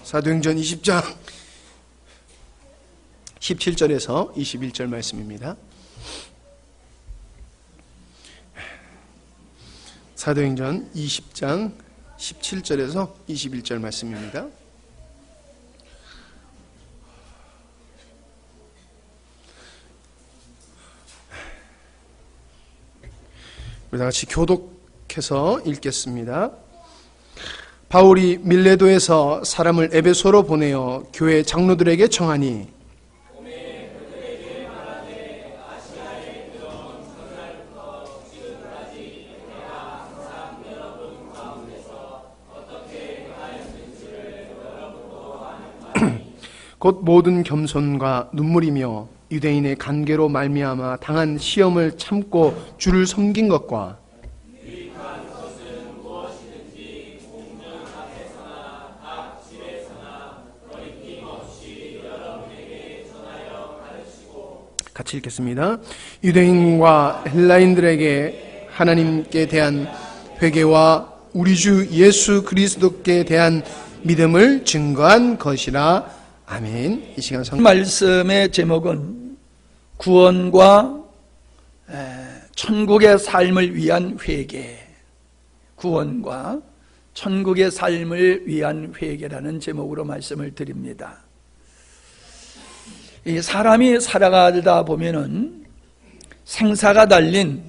사도행전 20장 17절에서 21절 말씀입니다. 사도행전 20장 17절에서 21절 말씀입니다. 우리 다 같이 교독해서 읽겠습니다. 바울이 밀레도에서 사람을 에베소로 보내어 교회 장로들에게 청하니 곧 모든 겸손과 눈물이며 유대인의 간계로 말미암아 당한 시험을 참고 주를 섬긴 것과 같이 읽겠습니다. 유대인과 헬라인들에게 하나님께 대한 회개와 우리 주 예수 그리스도께 대한 믿음을 증거한 것이라. 아멘. 이 시간 말씀의 제목은 구원과 천국의 삶을 위한 회개, 구원과 천국의 삶을 위한 회개라는 제목으로 말씀을 드립니다. 이 사람이 살아가다 보면은 생사가 달린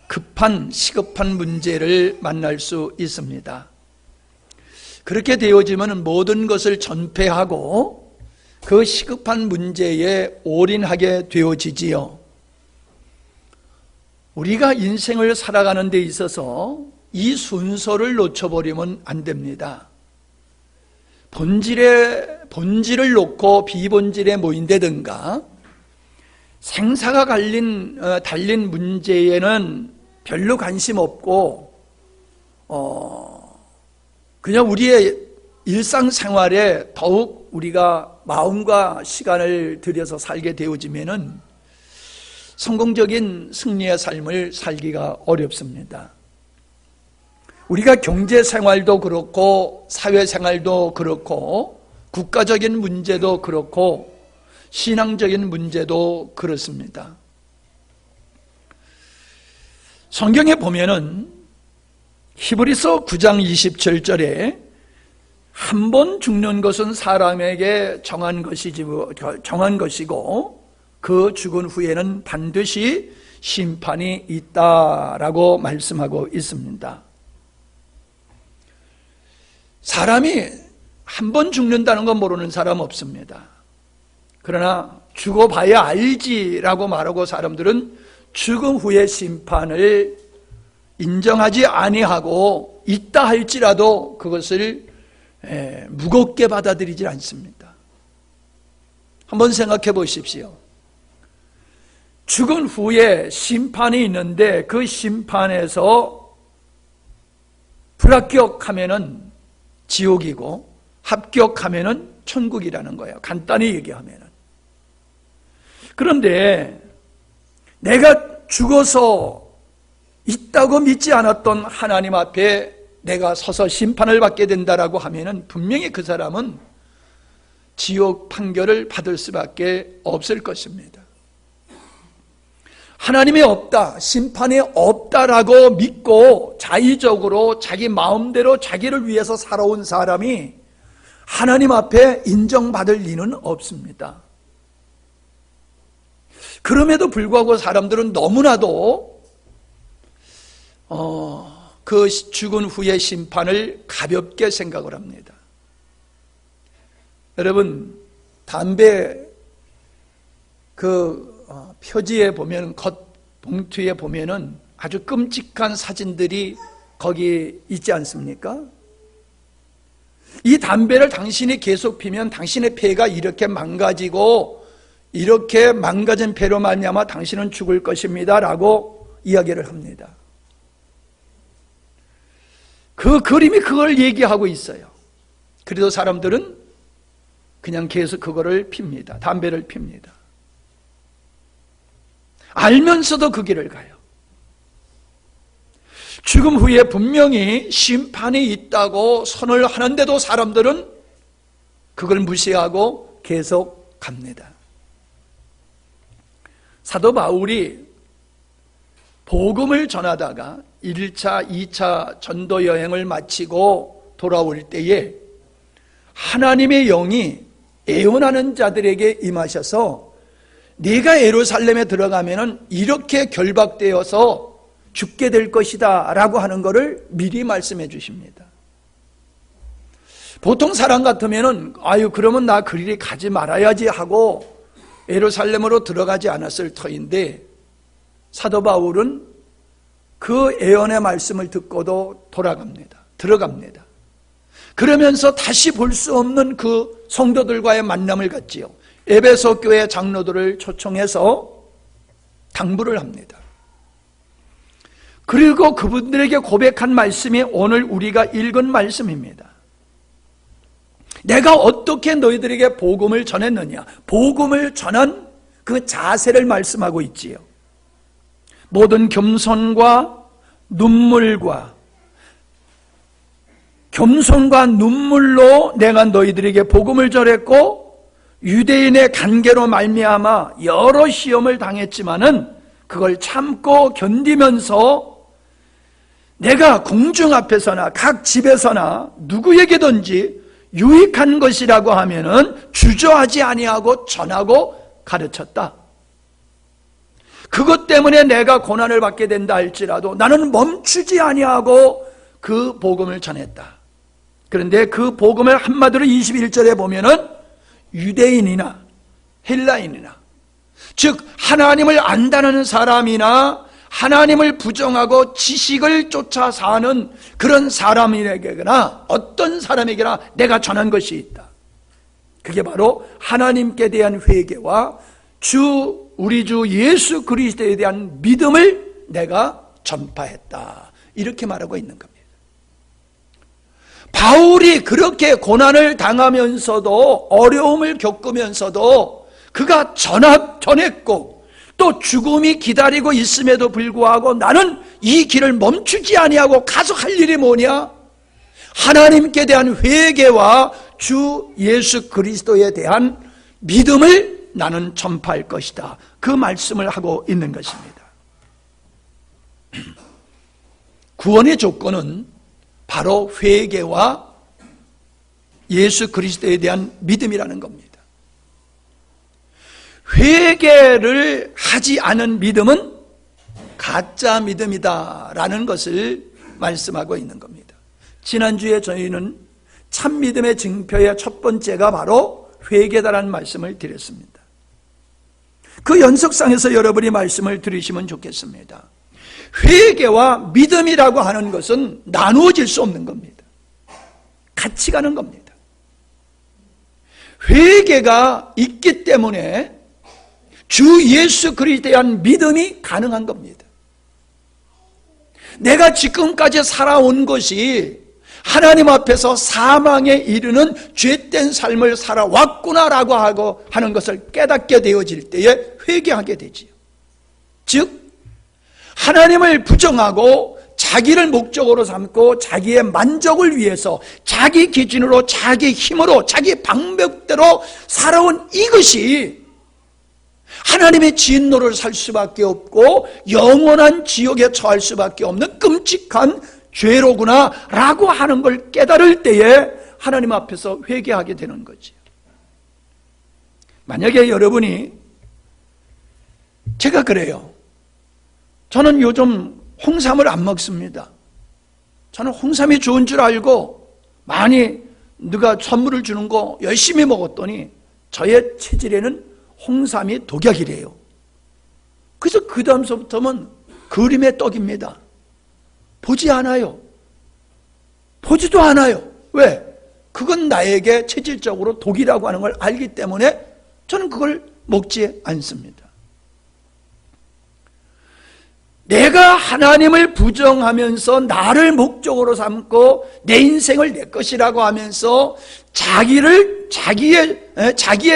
급한 시급한 문제를 만날 수 있습니다. 그렇게 되어지면 모든 것을 전폐하고 그 시급한 문제에 올인하게 되어지지요. 우리가 인생을 살아가는 데 있어서 이 순서를 놓쳐버리면 안 됩니다. 본질을 놓고 비본질에 모인다든가 생사가 달린 문제에는 별로 관심 없고 그냥 우리의 일상생활에 더욱 우리가 마음과 시간을 들여서 살게 되어지면은 성공적인 승리의 삶을 살기가 어렵습니다. 우리가 경제생활도 그렇고 사회생활도 그렇고 국가적인 문제도 그렇고 신앙적인 문제도 그렇습니다. 성경에 보면은 히브리서 9장 27절에 한 번 죽는 것은 사람에게 정한 것이고 그 죽은 후에는 반드시 심판이 있다라고 말씀하고 있습니다. 사람이 한 번 죽는다는 건 모르는 사람 없습니다. 그러나 죽어봐야 알지라고 말하고 사람들은 죽음 후의 심판을 인정하지 아니하고 있다 할지라도 그것을 무겁게 받아들이지 않습니다. 한번 생각해 보십시오. 죽은 후에 심판이 있는데 그 심판에서 불합격하면은 지옥이고 합격하면은 천국이라는 거예요. 간단히 얘기하면은. 그런데 내가 죽어서 있다고 믿지 않았던 하나님 앞에 내가 서서 심판을 받게 된다라고 하면은 분명히 그 사람은 지옥 판결을 받을 수밖에 없을 것입니다. 하나님이 없다, 심판이 없다라고 믿고 자의적으로 자기 마음대로 자기를 위해서 살아온 사람이 하나님 앞에 인정받을 리는 없습니다. 그럼에도 불구하고 사람들은 너무나도 그 죽은 후의 심판을 가볍게 생각을 합니다. 여러분, 담배 표지에 보면, 겉봉투에 보면은 아주 끔찍한 사진들이 거기 있지 않습니까? 이 담배를 당신이 계속 피면 당신의 폐가 이렇게 망가지고 이렇게 망가진 폐로 말미암아 당신은 죽을 것입니다 라고 이야기를 합니다. 그 그림이 그걸 얘기하고 있어요. 그래도 사람들은 그냥 계속 그거를 핍니다. 담배를 핍니다. 알면서도 그 길을 가요. 죽음 후에 분명히 심판이 있다고 선을 하는데도 사람들은 그걸 무시하고 계속 갑니다. 사도 바울이 복음을 전하다가 1차, 2차 전도 여행을 마치고 돌아올 때에 하나님의 영이 애원하는 자들에게 임하셔서 네가 예루살렘에 들어가면은 이렇게 결박되어서 죽게 될 것이다 라고 하는 것을 미리 말씀해 주십니다. 보통 사람 같으면은 그러면 나 그 길이 가지 말아야지 하고 예루살렘으로 들어가지 않았을 터인데 사도 바울은 그 예언의 말씀을 듣고도 들어갑니다. 그러면서 다시 볼 수 없는 그 성도들과의 만남을 갖지요. 에베소 교회 장로들을 초청해서 당부를 합니다. 그리고 그분들에게 고백한 말씀이 오늘 우리가 읽은 말씀입니다. 내가 어떻게 너희들에게 복음을 전했느냐, 복음을 전한 그 자세를 말씀하고 있지요. 모든 겸손과 눈물로 내가 너희들에게 복음을 전했고 유대인의 간계로 말미암아 여러 시험을 당했지만은 그걸 참고 견디면서 내가 공중 앞에서나 각 집에서나 누구에게든지 유익한 것이라고 하면은 주저하지 아니하고 전하고 가르쳤다. 그것 때문에 내가 고난을 받게 된다 할지라도 나는 멈추지 아니하고 그 복음을 전했다. 그런데 그 복음을 한마디로 21절에 보면은 유대인이나 헬라인이나, 즉 하나님을 안다는 사람이나 하나님을 부정하고 지식을 쫓아 사는 그런 사람에게나 어떤 사람에게나 내가 전한 것이 있다. 그게 바로 하나님께 대한 회개와 우리 주 예수 그리스도에 대한 믿음을 내가 전파했다. 이렇게 말하고 있는 겁니다. 바울이 그렇게 고난을 당하면서도 어려움을 겪으면서도 그가 전했고 또 죽음이 기다리고 있음에도 불구하고 나는 이 길을 멈추지 아니하고 가서 할 일이 뭐냐? 하나님께 대한 회개와 주 예수 그리스도에 대한 믿음을 나는 전파할 것이다. 그 말씀을 하고 있는 것입니다. 구원의 조건은 바로 회개와 예수 그리스도에 대한 믿음이라는 겁니다. 회개를 하지 않은 믿음은 가짜 믿음이다라는 것을 말씀하고 있는 겁니다. 지난주에 저희는 참 믿음의 증표의 첫 번째가 바로 회개다라는 말씀을 드렸습니다. 그 연속상에서 여러분이 말씀을 들으시면 좋겠습니다. 회개와 믿음이라고 하는 것은 나누어질 수 없는 겁니다. 같이 가는 겁니다. 회개가 있기 때문에 주 예수 그리스도에 대한 믿음이 가능한 겁니다. 내가 지금까지 살아온 것이 하나님 앞에서 사망에 이르는 죄된 삶을 살아왔구나라고 하는 것을 깨닫게 되어질 때에 회개하게 되지요. 즉 하나님을 부정하고 자기를 목적으로 삼고 자기의 만족을 위해서 자기 기준으로 자기 힘으로 자기 방법대로 살아온 이것이 하나님의 진노를 살 수밖에 없고 영원한 지옥에 처할 수밖에 없는 끔찍한 죄로구나 라고 하는 걸 깨달을 때에 하나님 앞에서 회개하게 되는 거지. 만약에 여러분이 제가 그래요. 저는 요즘 홍삼을 안 먹습니다. 저는 홍삼이 좋은 줄 알고 많이 누가 선물을 주는 거 열심히 먹었더니 저의 체질에는 홍삼이 독약이래요. 그래서 그 다음서부터는 그림의 떡입니다. 보지 않아요. 보지도 않아요. 왜? 그건 나에게 체질적으로 독이라고 하는 걸 알기 때문에 저는 그걸 먹지 않습니다. 내가 하나님을 부정하면서 나를 목적으로 삼고 내 인생을 내 것이라고 하면서 자기에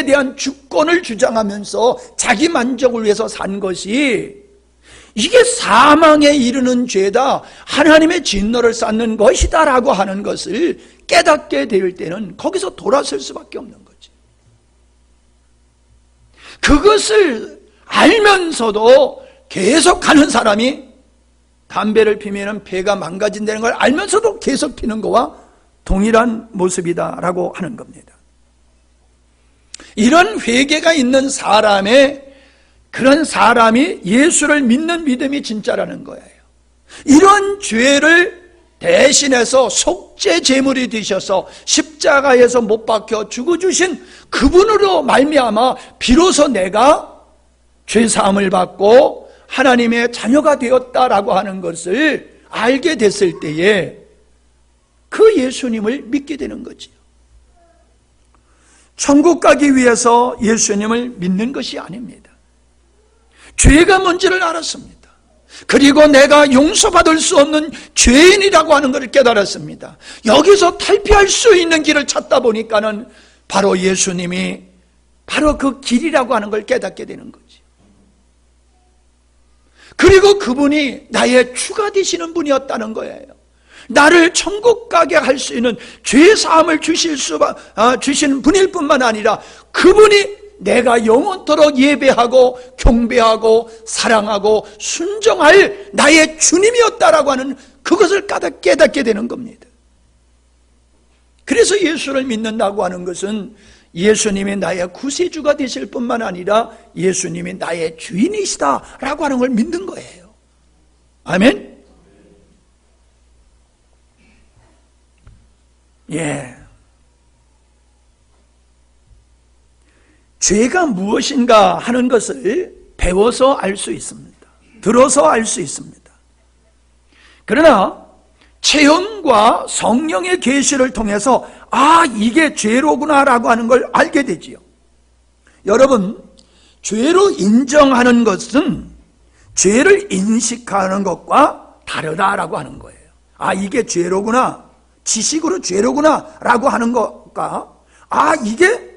대한 주권을 주장하면서 자기 만족을 위해서 산 것이 이게 사망에 이르는 죄다, 하나님의 진노를 쌓는 것이다 라고 하는 것을 깨닫게 될 때는 거기서 돌아설 수밖에 없는 거지. 그것을 알면서도 계속 가는 사람이 담배를 피면 배가 망가진다는 걸 알면서도 계속 피는 거와 동일한 모습이다라고 하는 겁니다. 이런 회개가 있는 그런 사람이 예수를 믿는 믿음이 진짜라는 거예요. 이런 죄를 대신해서 속죄 제물이 되셔서 십자가에서 못 박혀 죽어주신 그분으로 말미암아 비로소 내가 죄사함을 받고 하나님의 자녀가 되었다라고 하는 것을 알게 됐을 때에 그 예수님을 믿게 되는 거지요. 천국 가기 위해서 예수님을 믿는 것이 아닙니다. 죄가 뭔지를 알았습니다. 그리고 내가 용서받을 수 없는 죄인이라고 하는 것을 깨달았습니다. 여기서 탈피할 수 있는 길을 찾다 보니까는 바로 예수님이 바로 그 길이라고 하는 걸 깨닫게 되는 거지. 그리고 그분이 나의 주가 되시는 분이었다는 거예요. 나를 천국 가게 할 수 있는 죄사함을 주신 분일 뿐만 아니라 그분이 내가 영원토록 예배하고 경배하고 사랑하고 순종할 나의 주님이었다라고 하는 그것을 깨닫게 되는 겁니다. 그래서 예수를 믿는다고 하는 것은 예수님이 나의 구세주가 되실 뿐만 아니라 예수님이 나의 주인이시다라고 하는 걸 믿는 거예요. 아멘? 예. 죄가 무엇인가 하는 것을 배워서 알 수 있습니다. 들어서 알 수 있습니다. 그러나 체험과 성령의 계시를 통해서 이게 죄로구나라고 하는 걸 알게 되지요. 여러분, 죄로 인정하는 것은 죄를 인식하는 것과 다르다라고 하는 거예요. 이게 죄로구나, 지식으로 죄로구나 라고 하는 것과 이게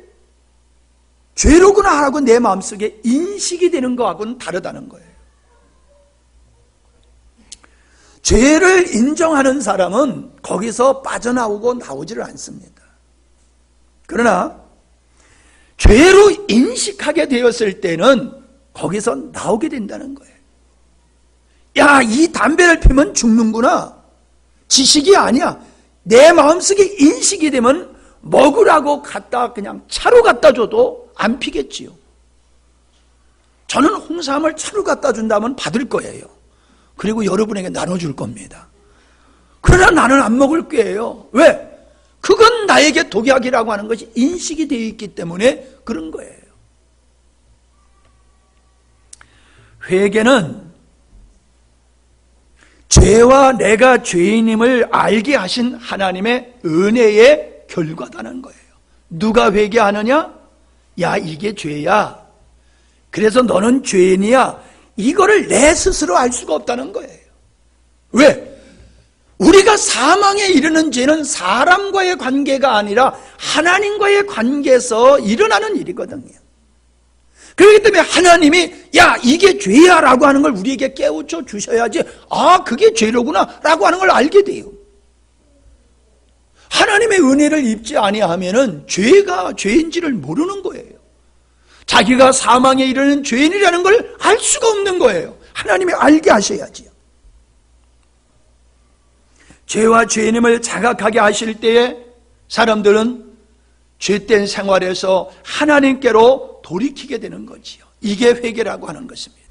죄로구나 하고 내 마음속에 인식이 되는 것하고는 다르다는 거예요. 죄를 인정하는 사람은 거기서 빠져나오고 나오지를 않습니다. 그러나 죄로 인식하게 되었을 때는 거기서 나오게 된다는 거예요. 이 담배를 피면 죽는구나. 지식이 아니야. 내 마음속에 인식이 되면 먹으라고 그냥 차로 갖다 줘도 안 피겠지요. 저는 홍삼을 차로 갖다 준다면 받을 거예요. 그리고 여러분에게 나눠줄 겁니다. 그러나 나는 안 먹을 거예요. 왜? 그건 나에게 독약이라고 하는 것이 인식이 되어 있기 때문에 그런 거예요. 회개는 죄와 내가 죄인임을 알게 하신 하나님의 은혜의 결과다는 거예요. 누가 회개하느냐? 이게 죄야. 그래서 너는 죄인이야. 이거를 내 스스로 알 수가 없다는 거예요. 왜? 우리가 사망에 이르는 죄는 사람과의 관계가 아니라 하나님과의 관계에서 일어나는 일이거든요. 그렇기 때문에 하나님이 이게 죄야 라고 하는 걸 우리에게 깨우쳐 주셔야지 그게 죄로구나 라고 하는 걸 알게 돼요. 하나님의 은혜를 입지 아니하면은 죄가 죄인지를 모르는 거예요. 자기가 사망에 이르는 죄인이라는 걸 알 수가 없는 거예요. 하나님이 알게 하셔야지요. 죄와 죄인임을 자각하게 하실 때에 사람들은 죄된 생활에서 하나님께로 돌이키게 되는 거지요. 이게 회개라고 하는 것입니다.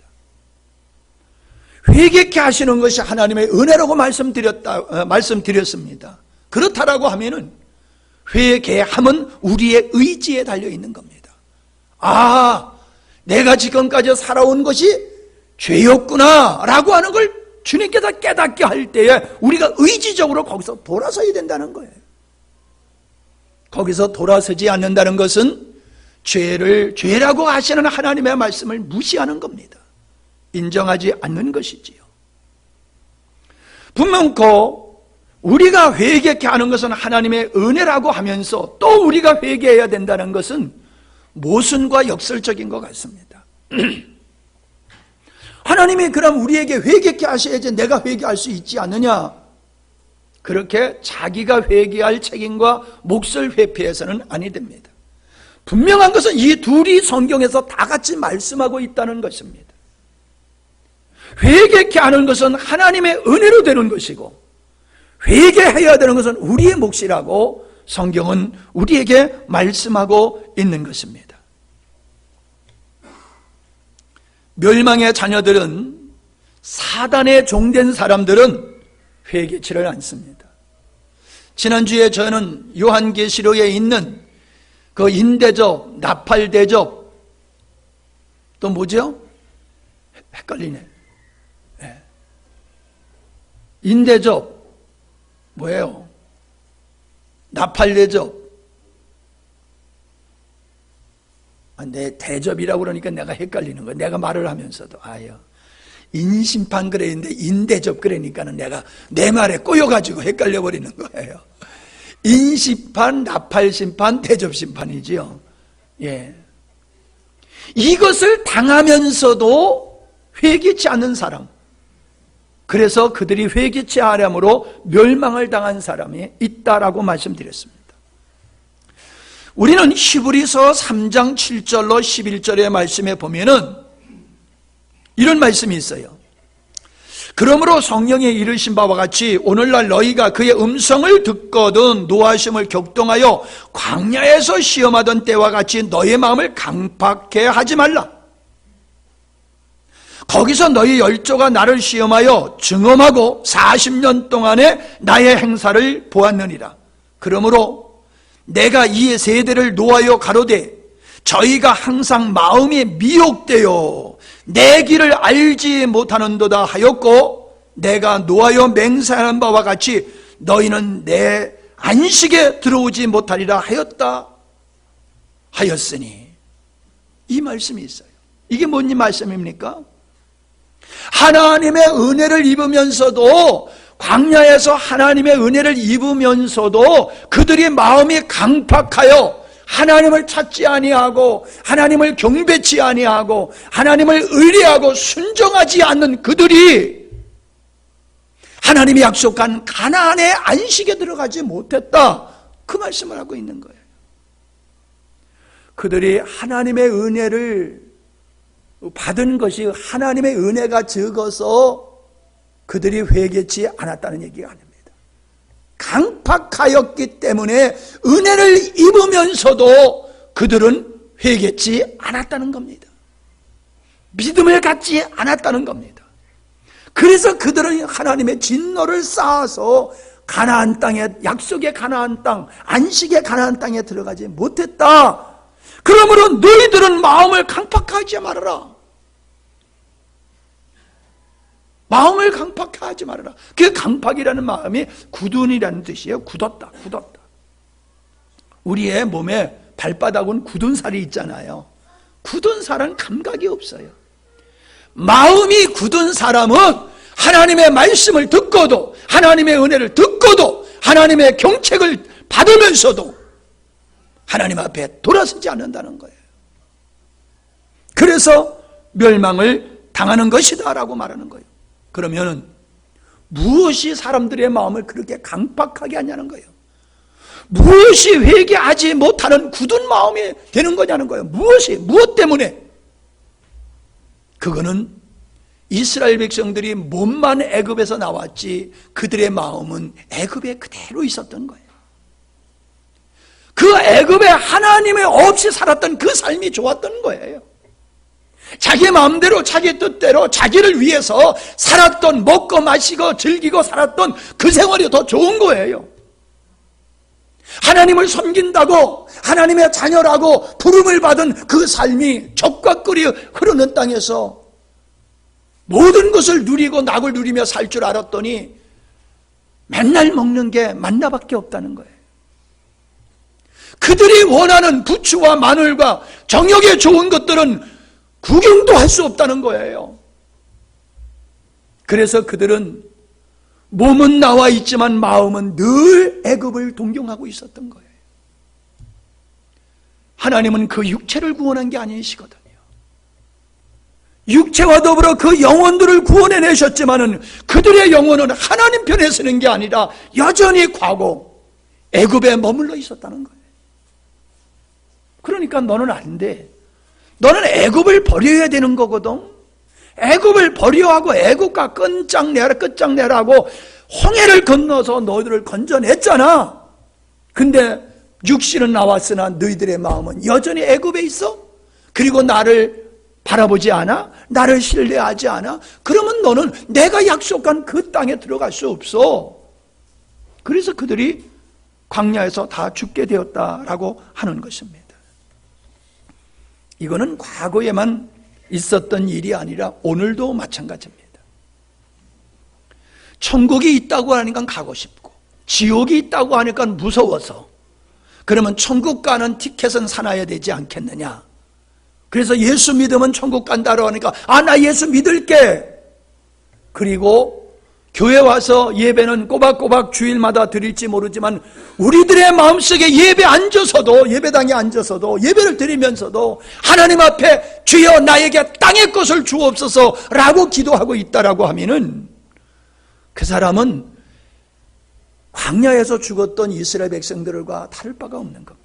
회개케 하시는 것이 하나님의 은혜라고 말씀드렸습니다. 그렇다라고 하면은 회개함은 우리의 의지에 달려 있는 겁니다. 내가 지금까지 살아온 것이 죄였구나 라고 하는 걸 주님께서 깨닫게 할 때에 우리가 의지적으로 거기서 돌아서야 된다는 거예요. 거기서 돌아서지 않는다는 것은 죄라고 하시는 하나님의 말씀을 무시하는 겁니다. 인정하지 않는 것이지요. 분명코 우리가 회개케 하는 것은 하나님의 은혜라고 하면서 또 우리가 회개해야 된다는 것은 모순과 역설적인 것 같습니다. 하나님이 그럼 우리에게 회개케 하셔야지 내가 회개할 수 있지 않느냐? 그렇게 자기가 회개할 책임과 몫을 회피해서는 아니 됩니다. 분명한 것은 이 둘이 성경에서 다 같이 말씀하고 있다는 것입니다. 회개케 하는 것은 하나님의 은혜로 되는 것이고, 회개해야 되는 것은 우리의 몫이라고 성경은 우리에게 말씀하고 있는 것입니다. 멸망의 자녀들은, 사단의 종된 사람들은 회개치를 않습니다. 지난주에 저는 요한계시록에 있는 그 인대접, 나팔대접, 또 뭐죠? 헷갈리네. 네. 인대접 뭐예요? 나팔대접. 내 대접이라고 그러니까 내가 헷갈리는 거야. 내가 말을 하면서도 아유, 인심판 그랬는데 인대접 그러니까는 내가 내 말에 꼬여가지고 헷갈려 버리는 거예요. 인심판, 나팔심판, 대접심판이지요. 예. 이것을 당하면서도 회개치 않는 사람, 그래서 그들이 회개치 않음으로 멸망을 당한 사람이 있다라고 말씀드렸습니다. 우리는 히브리서 3장 7절로 11절의 말씀에 보면은 이런 말씀이 있어요. 그러므로 성령이 이르신 바와 같이 오늘날 너희가 그의 음성을 듣거든 노하심을 격동하여 광야에서 시험하던 때와 같이 너의 마음을 강팍해 하지 말라. 거기서 너희 열조가 나를 시험하여 증언하고 40년 동안에 나의 행사를 보았느니라. 그러므로 내가 이 세대를 노하여 가로되 저희가 항상 마음이 미혹되어 내 길을 알지 못하는도다 하였고, 내가 노하여 맹세하는 바와 같이 너희는 내 안식에 들어오지 못하리라 하였다 하였으니, 이 말씀이 있어요. 이게 뭔 말씀입니까? 하나님의 은혜를 입으면서도, 광야에서 하나님의 은혜를 입으면서도 그들이 마음이 강팍하여 하나님을 찾지 아니하고 하나님을 경배치 아니하고 하나님을 의뢰하고 순종하지 않는 그들이 하나님이 약속한 가나안의 안식에 들어가지 못했다, 그 말씀을 하고 있는 거예요. 그들이 하나님의 은혜를 받은 것이 하나님의 은혜가 적어서 그들이 회개치 않았다는 얘기가 아닙니다. 강팍하였기 때문에 은혜를 입으면서도 그들은 회개치 않았다는 겁니다. 믿음을 갖지 않았다는 겁니다. 그래서 그들은 하나님의 진노를 쌓아서 가나안 땅에, 약속의 가나안 땅, 안식의 가나안 땅에 들어가지 못했다. 그러므로 너희들은 마음을 강팍하지 말아라. 마음을 강팍하지 말아라. 그 강팍이라는 마음이 굳은이라는 뜻이에요. 굳었다, 굳었다. 우리의 몸에 발바닥은 굳은 살이 있잖아요. 굳은 살은 감각이 없어요. 마음이 굳은 사람은 하나님의 말씀을 듣고도, 하나님의 은혜를 듣고도, 하나님의 경책을 받으면서도 하나님 앞에 돌아서지 않는다는 거예요. 그래서 멸망을 당하는 것이다 라고 말하는 거예요. 그러면 무엇이 사람들의 마음을 그렇게 강팍하게 하냐는 거예요. 무엇이 회개하지 못하는 굳은 마음이 되는 거냐는 거예요. 무엇 때문에? 그거는 이스라엘 백성들이 몸만 애굽에서 나왔지 그들의 마음은 애굽에 그대로 있었던 거예요. 그 애굽에 하나님이 없이 살았던 그 삶이 좋았던 거예요. 자기 마음대로 자기 뜻대로 자기를 위해서 살았던, 먹고 마시고 즐기고 살았던 그 생활이 더 좋은 거예요. 하나님을 섬긴다고, 하나님의 자녀라고 부름을 받은 그 삶이 젖과 꿀이 흐르는 땅에서 모든 것을 누리고 낙을 누리며 살 줄 알았더니 맨날 먹는 게 만나밖에 없다는 거예요. 그들이 원하는 부추와 마늘과 정욕에 좋은 것들은 구경도 할 수 없다는 거예요. 그래서 그들은 몸은 나와 있지만 마음은 늘 애굽을 동경하고 있었던 거예요. 하나님은 그 육체를 구원한 게 아니시거든요. 육체와 더불어 그 영혼들을 구원해내셨지만은 그들의 영혼은 하나님 편에 서는 게 아니라 여전히 과거 애굽에 머물러 있었다는 거예요. 그러니까 너는 안 돼. 너는 애굽을 버려야 되는 거거든. 애굽을 버려하고 애굽과 끝장내라고 홍해를 건너서 너희들을 건져냈잖아. 근데 육신은 나왔으나 너희들의 마음은 여전히 애굽에 있어? 그리고 나를 바라보지 않아? 나를 신뢰하지 않아? 그러면 너는 내가 약속한 그 땅에 들어갈 수 없어. 그래서 그들이 광야에서 다 죽게 되었다라고 하는 것입니다. 이거는 과거에만 있었던 일이 아니라 오늘도 마찬가지입니다. 천국이 있다고 하니까 가고 싶고 지옥이 있다고 하니까 무서워서, 그러면 천국 가는 티켓은 사놔야 되지 않겠느냐. 그래서 예수 믿으면 천국 간다고 하니까 나 예수 믿을게. 그리고 교회 와서 예배는 꼬박꼬박 주일마다 드릴지 모르지만 우리들의 마음속에 예배당에 앉아서도 예배를 드리면서도 하나님 앞에 주여 나에게 땅의 것을 주옵소서 라고 기도하고 있다라고 하면은 그 사람은 광야에서 죽었던 이스라엘 백성들과 다를 바가 없는 겁니다.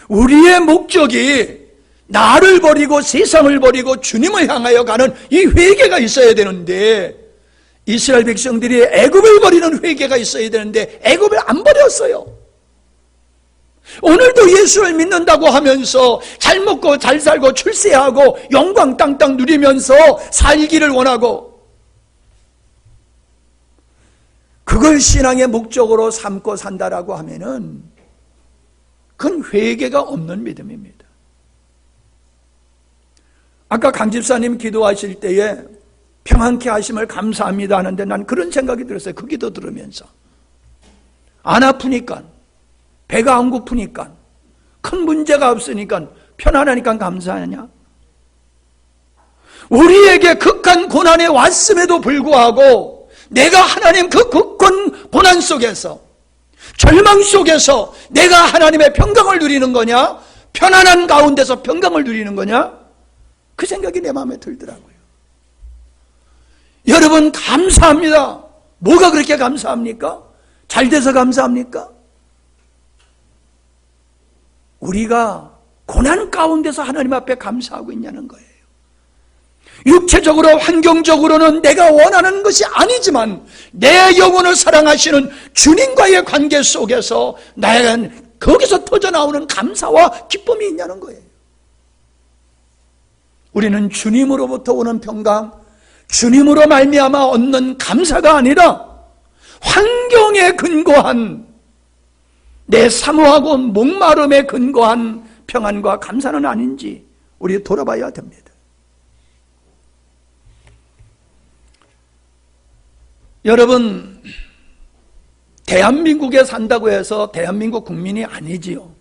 우리의 목적이 나를 버리고 세상을 버리고 주님을 향하여 가는 이 회개가 있어야 되는데, 이스라엘 백성들이 애굽을 버리는 회개가 있어야 되는데 애굽을 안 버렸어요. 오늘도 예수를 믿는다고 하면서 잘 먹고 잘 살고 출세하고 영광 땅땅 누리면서 살기를 원하고, 그걸 신앙의 목적으로 삼고 산다라고 하면은 그건 회개가 없는 믿음입니다. 아까 강 집사님 기도하실 때에 평안케 하심을 감사합니다 하는데 난 그런 생각이 들었어요. 그 기도 들으면서. 안 아프니까, 배가 안 고프니까, 큰 문제가 없으니까, 편안하니까 감사하냐? 우리에게 극한 고난이 왔음에도 불구하고 내가 하나님 그 극한 고난 속에서, 절망 속에서 내가 하나님의 평강을 누리는 거냐? 편안한 가운데서 평강을 누리는 거냐? 그 생각이 내 마음에 들더라고요. 여러분 감사합니다. 뭐가 그렇게 감사합니까? 잘 돼서 감사합니까? 우리가 고난 가운데서 하나님 앞에 감사하고 있냐는 거예요. 육체적으로 환경적으로는 내가 원하는 것이 아니지만 내 영혼을 사랑하시는 주님과의 관계 속에서 나에겐 거기서 터져나오는 감사와 기쁨이 있냐는 거예요. 우리는 주님으로부터 오는 평강, 주님으로 말미암아 얻는 감사가 아니라 환경에 근거한, 내 사모하고 목마름에 근거한 평안과 감사는 아닌지 우리 돌아봐야 됩니다. 여러분, 대한민국에 산다고 해서 대한민국 국민이 아니지요.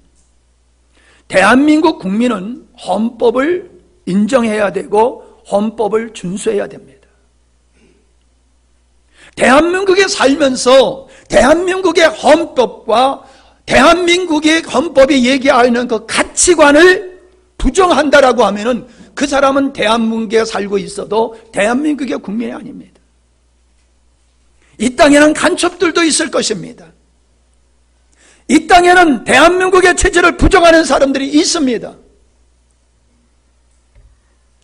대한민국 국민은 헌법을 인정해야 되고 헌법을 준수해야 됩니다. 대한민국에 살면서 대한민국의 헌법과 대한민국의 헌법이 얘기하는 그 가치관을 부정한다라고 하면은 그 사람은 대한민국에 살고 있어도 대한민국의 국민이 아닙니다. 이 땅에는 간첩들도 있을 것입니다. 이 땅에는 대한민국의 체제를 부정하는 사람들이 있습니다.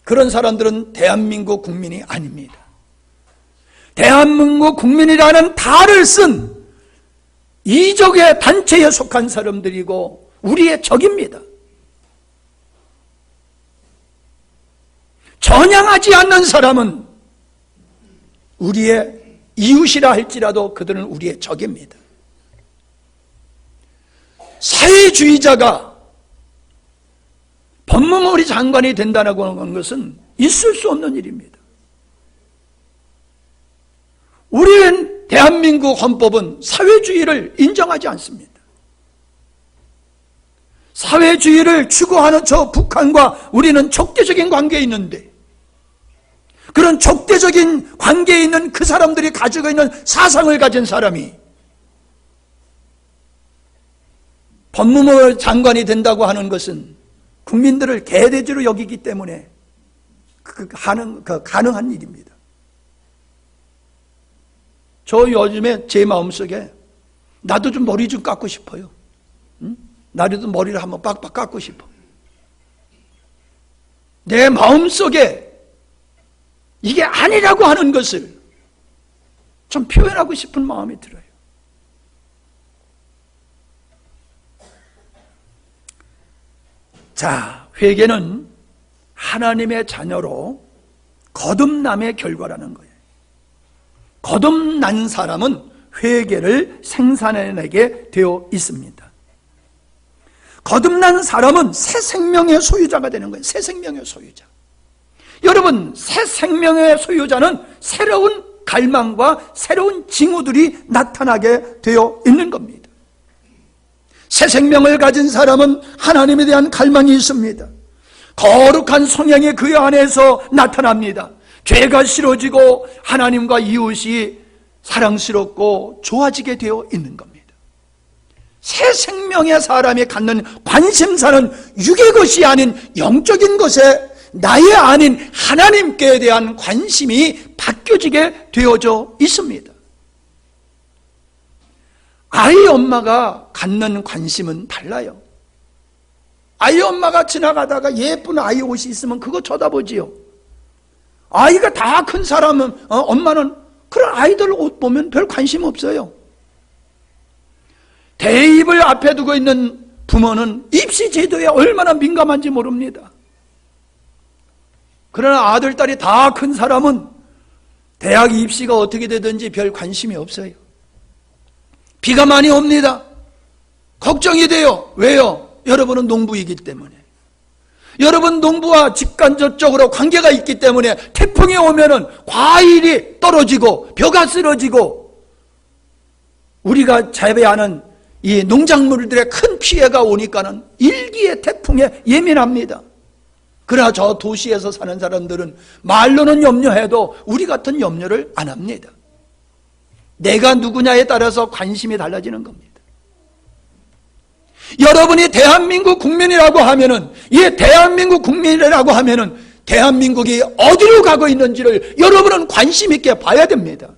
그런 사람들은 대한민국 국민이 아닙니다. 대한민국 국민이라는 달을 쓴 이적의 단체에 속한 사람들이고 우리의 적입니다. 전향하지 않는 사람은 우리의 이웃이라 할지라도 그들은 우리의 적입니다. 사회주의자가 법무부 장관이 된다고 하는 것은 있을 수 없는 일입니다. 우리는 대한민국 헌법은 사회주의를 인정하지 않습니다. 사회주의를 추구하는 저 북한과 우리는 적대적인 관계에 있는데, 그런 적대적인 관계에 있는 그 사람들이 가지고 있는 사상을 가진 사람이 법무부 장관이 된다고 하는 것은 국민들을 개돼지로 여기기 때문에 가능한 일입니다. 저 요즘에 제 마음속에 나도 좀 머리 좀 깎고 싶어요. 응? 나도 머리를 한번 빡빡 깎고 싶어. 내 마음속에 이게 아니라고 하는 것을 좀 표현하고 싶은 마음이 들어요. 자, 회개는 하나님의 자녀로 거듭남의 결과라는 거예요. 거듭난 사람은 회개를 생산해내게 되어 있습니다. 거듭난 사람은 새 생명의 소유자가 되는 거예요. 새 생명의 소유자. 여러분, 새 생명의 소유자는 새로운 갈망과 새로운 징후들이 나타나게 되어 있는 겁니다. 새 생명을 가진 사람은 하나님에 대한 갈망이 있습니다. 거룩한 성향이 그 안에서 나타납니다. 죄가 싫어지고 하나님과 이웃이 사랑스럽고 좋아지게 되어 있는 겁니다. 새 생명의 사람이 갖는 관심사는 육의 것이 아닌 영적인 것에 나의 아닌 하나님께 대한 관심이 바뀌어지게 되어져 있습니다. 아이 엄마가 갖는 관심은 달라요. 아이 엄마가 지나가다가 예쁜 아이 옷이 있으면 그거 쳐다보지요. 아이가 다 큰 사람은 엄마는 그런 아이들 옷 보면 별 관심 없어요. 대입을 앞에 두고 있는 부모는 입시 제도에 얼마나 민감한지 모릅니다. 그러나 아들, 딸이 다 큰 사람은 대학 입시가 어떻게 되든지 별 관심이 없어요. 비가 많이 옵니다. 걱정이 돼요. 왜요? 여러분은 농부이기 때문에. 여러분 농부와 직간접적으로 관계가 있기 때문에 태풍이 오면은 과일이 떨어지고 벼가 쓰러지고 우리가 재배하는 이 농작물들의 큰 피해가 오니까는 일기의 태풍에 예민합니다. 그러나 저 도시에서 사는 사람들은 말로는 염려해도 우리 같은 염려를 안 합니다. 내가 누구냐에 따라서 관심이 달라지는 겁니다. 여러분이 대한민국 국민이라고 하면은, 이 대한민국 국민이라고 하면은 대한민국이 어디로 가고 있는지를 여러분은 관심 있게 봐야 됩니다.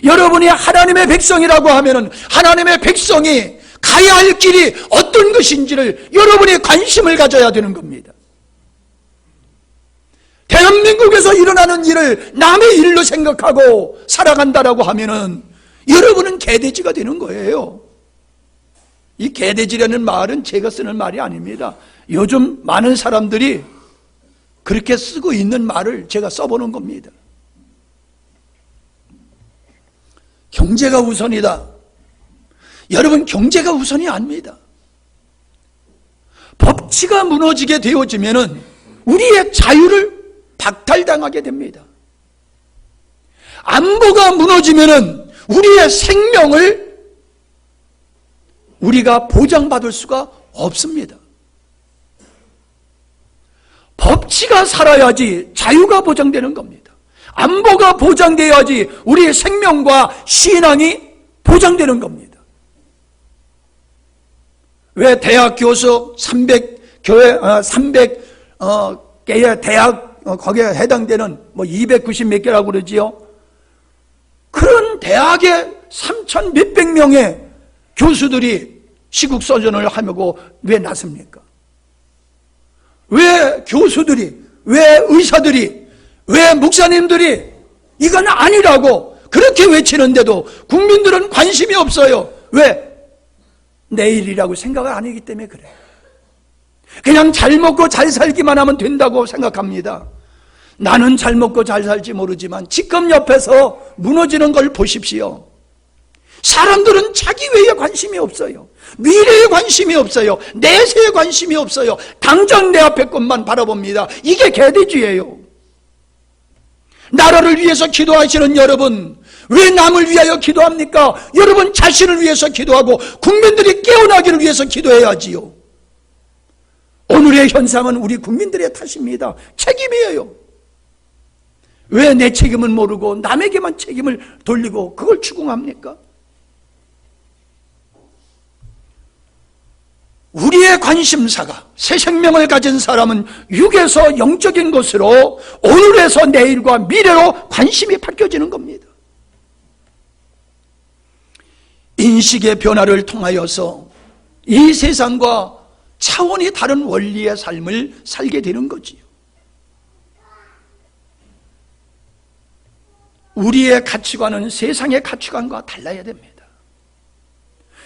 여러분이 하나님의 백성이라고 하면은 하나님의 백성이 가야 할 길이 어떤 것인지를 여러분이 관심을 가져야 되는 겁니다. 대한민국에서 일어나는 일을 남의 일로 생각하고 살아간다라고 하면은 여러분은 개돼지가 되는 거예요. 이 개돼지라는 말은 제가 쓰는 말이 아닙니다. 요즘 많은 사람들이 그렇게 쓰고 있는 말을 제가 써보는 겁니다. 경제가 우선이다. 여러분, 경제가 우선이 아닙니다. 법치가 무너지게 되어지면은 우리의 자유를 박탈당하게 됩니다. 안보가 무너지면은 우리의 생명을 우리가 보장받을 수가 없습니다. 법치가 살아야지 자유가 보장되는 겁니다. 안보가 보장돼야지 우리의 생명과 신앙이 보장되는 겁니다. 왜 대학 교수 300개의 대학 거기에 해당되는 뭐 290 몇 개라고 그러지요. 그런 대학에 3,000 몇백 명의 교수들이 시국서전을 하려고 왜 났습니까? 왜 교수들이, 왜 의사들이, 왜 목사님들이 이건 아니라고 그렇게 외치는데도 국민들은 관심이 없어요. 왜? 내일이라고 생각을 안 하기 때문에 그래요. 그냥 잘 먹고 잘 살기만 하면 된다고 생각합니다. 나는 잘 먹고 잘 살지 모르지만 지금 옆에서 무너지는 걸 보십시오. 사람들은 자기 외에 관심이 없어요. 미래에 관심이 없어요. 내세에 관심이 없어요. 당장 내 앞에 것만 바라봅니다. 이게 개돼지예요. 나라를 위해서 기도하시는 여러분, 왜 남을 위하여 기도합니까? 여러분 자신을 위해서 기도하고 국민들이 깨어나기를 위해서 기도해야지요. 오늘의 현상은 우리 국민들의 탓입니다. 책임이에요. 왜 내 책임은 모르고 남에게만 책임을 돌리고 그걸 추궁합니까? 우리의 우리의 관심사가, 새 생명을 가진 사람은 육에서 영적인 것으로, 오늘에서 내일과 미래로 관심이 바뀌어지는 겁니다. 인식의 변화를 통하여서 이 세상과 차원이 다른 원리의 삶을 살게 되는 거지요. 우리의 가치관은 세상의 가치관과 달라야 됩니다.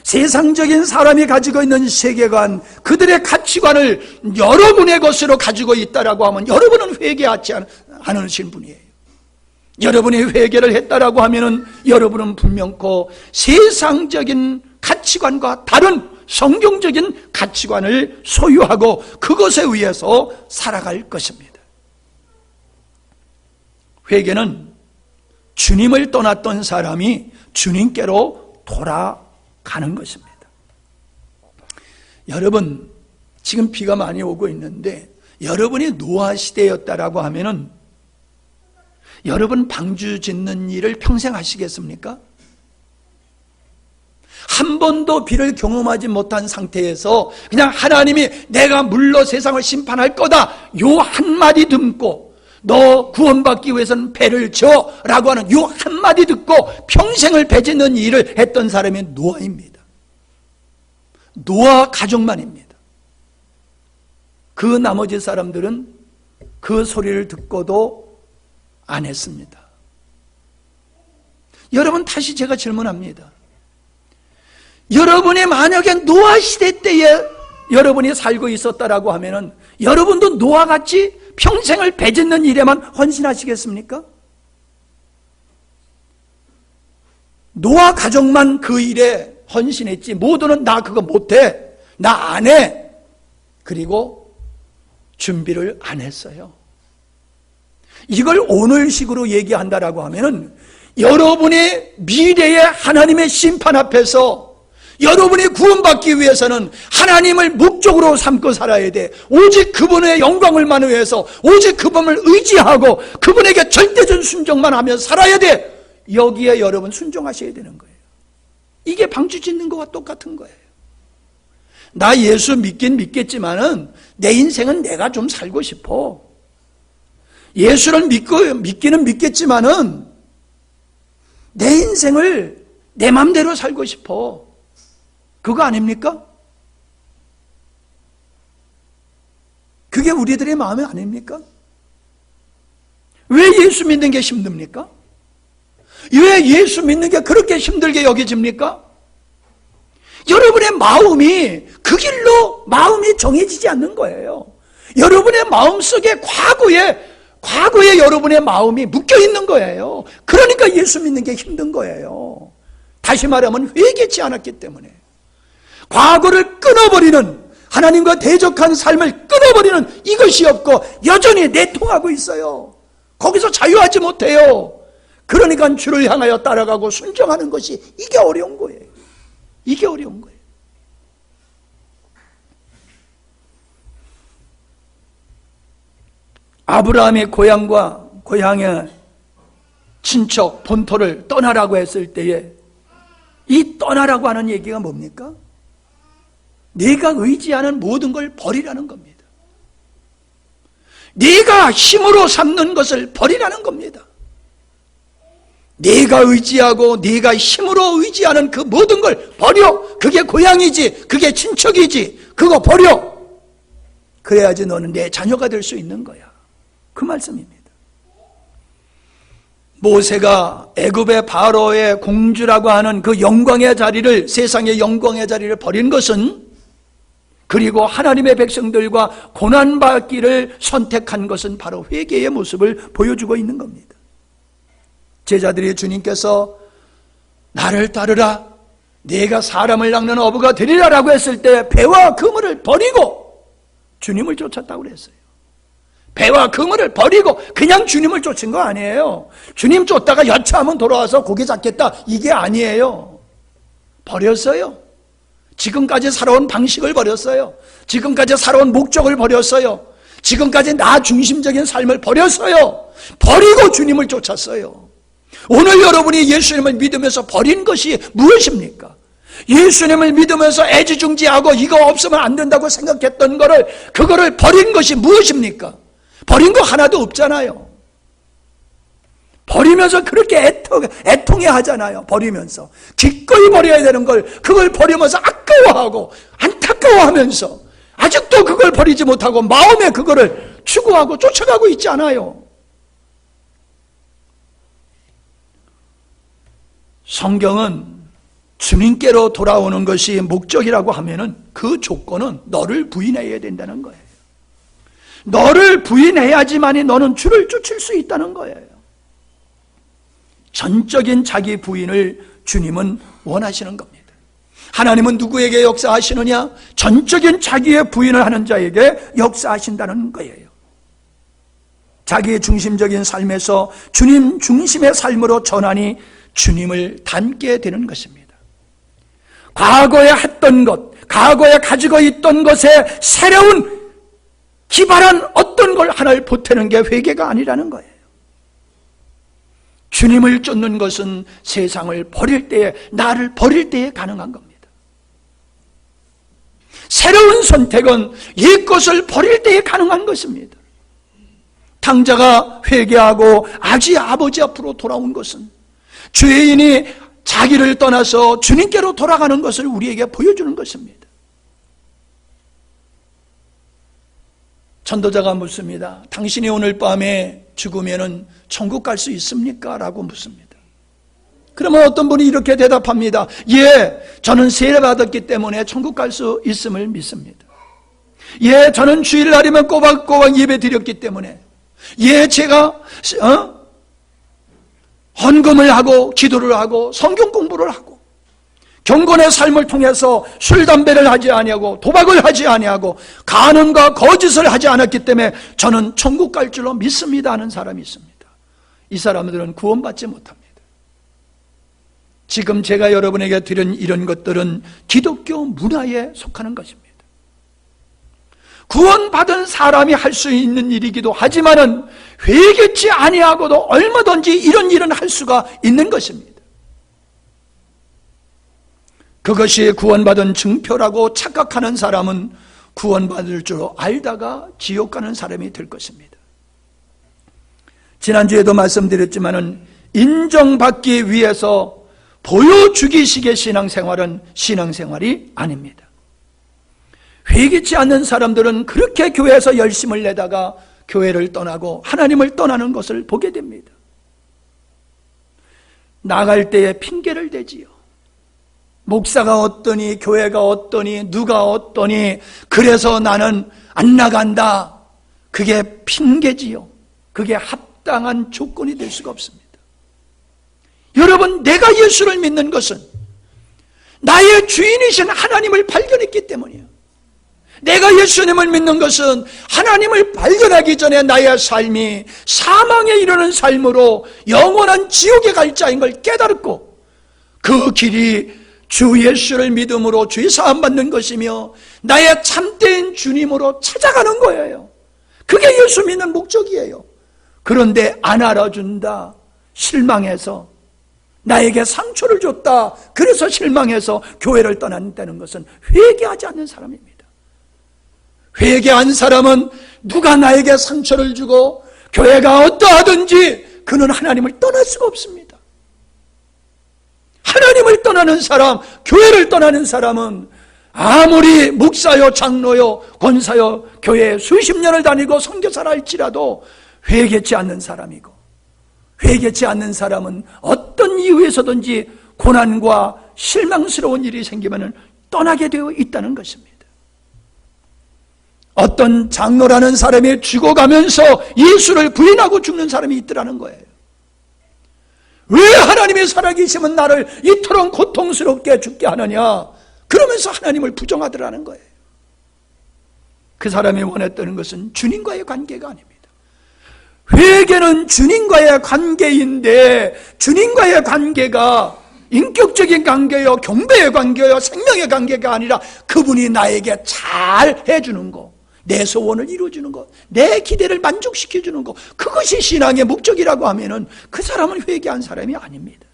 세상적인 사람이 가지고 있는 세계관, 그들의 가치관을 여러분의 것으로 가지고 있다라고 하면 여러분은 회개하지 않으신 분이에요. 여러분이 회개를 했다라고 하면은 여러분은 분명코 세상적인 가치관과 다른 성경적인 가치관을 소유하고 그것에 의해서 살아갈 것입니다. 회개는 주님을 떠났던 사람이 주님께로 돌아가는 것입니다. 여러분, 지금 비가 많이 오고 있는데 여러분이 노아 시대였다라고 하면은 여러분 방주 짓는 일을 평생 하시겠습니까? 한 번도 비를 경험하지 못한 상태에서 그냥 하나님이 내가 물로 세상을 심판할 거다, 요 한마디 듣고 너 구원받기 위해서는 배를 져 라고 하는 요 한마디 듣고 평생을 배 짓는 일을 했던 사람이 노아입니다. 노아 가족만입니다. 그 나머지 사람들은 그 소리를 듣고도 안 했습니다. 여러분, 다시 제가 질문합니다. 여러분이 만약에 노아 시대 때에 여러분이 살고 있었다라고 하면은 여러분도 노아같이 평생을 배 짓는 일에만 헌신하시겠습니까? 노아 가족만 그 일에 헌신했지 모두는 나 그거 못해, 나 안 해, 그리고 준비를 안 했어요. 이걸 오늘식으로 얘기한다라고 하면은 여러분의 미래의 하나님의 심판 앞에서 여러분이 구원받기 위해서는 하나님을 목적으로 삼고 살아야 돼. 오직 그분의 영광을만 위해서, 오직 그분을 의지하고 그분에게 절대적 순종만 하며 살아야 돼. 여기에 여러분 순종하셔야 되는 거예요. 이게 방주 짓는 거와 똑같은 거예요. 나 예수 믿긴 믿겠지만은 내 인생은 내가 좀 살고 싶어. 예수를 믿기는 믿겠지만은 내 인생을 내 맘대로 살고 싶어. 그거 아닙니까? 그게 우리들의 마음이 아닙니까? 왜 예수 믿는 게 힘듭니까? 왜 예수 믿는 게 그렇게 힘들게 여겨집니까? 여러분의 마음이 그 길로 마음이 정해지지 않는 거예요. 여러분의 마음속에 과거에 여러분의 마음이 묶여있는 거예요. 그러니까 예수 믿는 게 힘든 거예요. 다시 말하면 회개치 않았기 때문에. 과거를 끊어버리는, 하나님과 대적한 삶을 끊어버리는 이것이 없고 여전히 내통하고 있어요. 거기서 자유하지 못해요. 그러니까 주를 향하여 따라가고 순종하는 것이 이게 어려운 거예요. 이게 어려운 거예요. 아브라함의 고향과 고향의 친척 본토를 떠나라고 했을 때에 이 떠나라고 하는 얘기가 뭡니까? 네가 의지하는 모든 걸 버리라는 겁니다. 네가 힘으로 삼는 것을 버리라는 겁니다. 네가 의지하고 네가 힘으로 의지하는 그 모든 걸 버려. 그게 고향이지, 그게 친척이지, 그거 버려. 그래야지 너는 내 자녀가 될 수 있는 거야. 그 말씀입니다. 모세가 애굽의 바로의 공주라고 하는 그 영광의 자리를, 세상의 영광의 자리를 버린 것은, 그리고 하나님의 백성들과 고난받기를 선택한 것은 바로 회개의 모습을 보여주고 있는 겁니다. 제자들이 주님께서 나를 따르라, 내가 사람을 낚는 어부가 되리라 라고 했을 때 배와 그물을 버리고 주님을 쫓았다고 그랬어요. 배와 그물을 버리고 그냥 주님을 쫓은 거 아니에요. 주님 쫓다가 여차하면 돌아와서 고기 잡겠다, 이게 아니에요. 버렸어요. 지금까지 살아온 방식을 버렸어요. 지금까지 살아온 목적을 버렸어요. 지금까지 나 중심적인 삶을 버렸어요. 버리고 주님을 쫓았어요. 오늘 여러분이 예수님을 믿으면서 버린 것이 무엇입니까? 예수님을 믿으면서 애지중지하고 이거 없으면 안 된다고 생각했던 그거를 버린 것이 무엇입니까? 버린 거 하나도 없잖아요. 버리면서 그렇게 애통해 하잖아요. 버리면서 기꺼이 버려야 되는 걸 그걸 버리면서 아까워하고 안타까워하면서 아직도 그걸 버리지 못하고 마음에 그거를 추구하고 쫓아가고 있지 않아요. 성경은 주님께로 돌아오는 것이 목적이라고 하면은 그 조건은 너를 부인해야 된다는 거예요. 너를 부인해야지만이 너는 주를 쫓을 수 있다는 거예요. 전적인 자기 부인을 주님은 원하시는 겁니다. 하나님은 누구에게 역사하시느냐? 전적인 자기의 부인을 하는 자에게 역사하신다는 거예요. 자기 중심적인 삶에서 주님 중심의 삶으로 전하니 주님을 닮게 되는 것입니다. 과거에 했던 것, 과거에 가지고 있던 것에 새로운 기발한 어떤 걸 하나를 보태는 게 회개가 아니라는 거예요. 주님을 쫓는 것은 세상을 버릴 때에, 나를 버릴 때에 가능한 겁니다. 새로운 선택은 옛것을 버릴 때에 가능한 것입니다. 탕자가 회개하고 아버지 앞으로 돌아온 것은 죄인이 자기를 떠나서 주님께로 돌아가는 것을 우리에게 보여주는 것입니다. 전도자가 묻습니다. 당신이 오늘 밤에 죽으면 천국 갈 수 있습니까? 라고 묻습니다. 그러면 어떤 분이 이렇게 대답합니다. 예, 저는 세례받았기 때문에 천국 갈 수 있음을 믿습니다. 예, 저는 주일날이면 꼬박꼬박 예배 드렸기 때문에, 예, 제가 헌금을 하고 기도를 하고 성경 공부를 하고 경건의 삶을 통해서 술 담배를 하지 아니하고 도박을 하지 아니하고 간음과 거짓을 하지 않았기 때문에 저는 천국 갈 줄로 믿습니다 하는 사람이 있습니다. 이 사람들은 구원받지 못합니다. 지금 제가 여러분에게 드린 이런 것들은 기독교 문화에 속하는 것입니다. 구원받은 사람이 할 수 있는 일이기도 하지만은 회개치 아니하고도 얼마든지 이런 일은 할 수가 있는 것입니다. 그것이 구원받은 증표라고 착각하는 사람은 구원받을 줄 알다가 지옥 가는 사람이 될 것입니다. 지난주에도 말씀드렸지만은 인정받기 위해서 보여주기식의 신앙생활은 신앙생활이 아닙니다. 회개치 않는 사람들은 그렇게 교회에서 열심을 내다가 교회를 떠나고 하나님을 떠나는 것을 보게 됩니다. 나갈 때에 핑계를 대지요. 목사가 어떠니, 교회가 어떠니, 누가 어떠니, 그래서 나는 안 나간다. 그게 핑계지요. 그게 합당한 조건이 될 수가 없습니다. 여러분, 내가 예수를 믿는 것은 나의 주인이신 하나님을 발견했기 때문이에요. 내가 예수님을 믿는 것은 하나님을 발견하기 전에 나의 삶이 사망에 이르는 삶으로 영원한 지옥에 갈 자인 걸 깨달았고, 그 길이 주 예수를 믿음으로 죄사함 받는 것이며 나의 참된 주님으로 찾아가는 거예요. 그게 예수 믿는 목적이에요. 그런데 안 알아준다, 실망해서 나에게 상처를 줬다, 그래서 실망해서 교회를 떠난다는 것은 회개하지 않는 사람입니다. 회개한 사람은 누가 나에게 상처를 주고 교회가 어떠하든지 그는 하나님을 떠날 수가 없습니다. 하나님을 떠나는 사람, 교회를 떠나는 사람은 아무리 목사요, 장로요, 권사요, 교회에 수십 년을 다니고 선교사라 할지라도 회개치 않는 사람이고, 회개치 않는 사람은 어떤 이유에서든지 고난과 실망스러운 일이 생기면 떠나게 되어 있다는 것입니다. 어떤 장로라는 사람이 죽어가면서 예수를 부인하고 죽는 사람이 있더라는 거예요. 왜 하나님이 살아계시면 나를 이토록 고통스럽게 죽게 하느냐, 그러면서 하나님을 부정하더라는 거예요. 그 사람이 원했던 것은 주님과의 관계가 아닙니다. 회개는 주님과의 관계인데, 주님과의 관계가 인격적인 관계요, 경배의 관계요, 생명의 관계가 아니라 그분이 나에게 잘 해주는 거, 내 소원을 이루어주는 것, 내 기대를 만족시켜주는 것, 그것이 신앙의 목적이라고 하면은 그 사람은 회개한 사람이 아닙니다.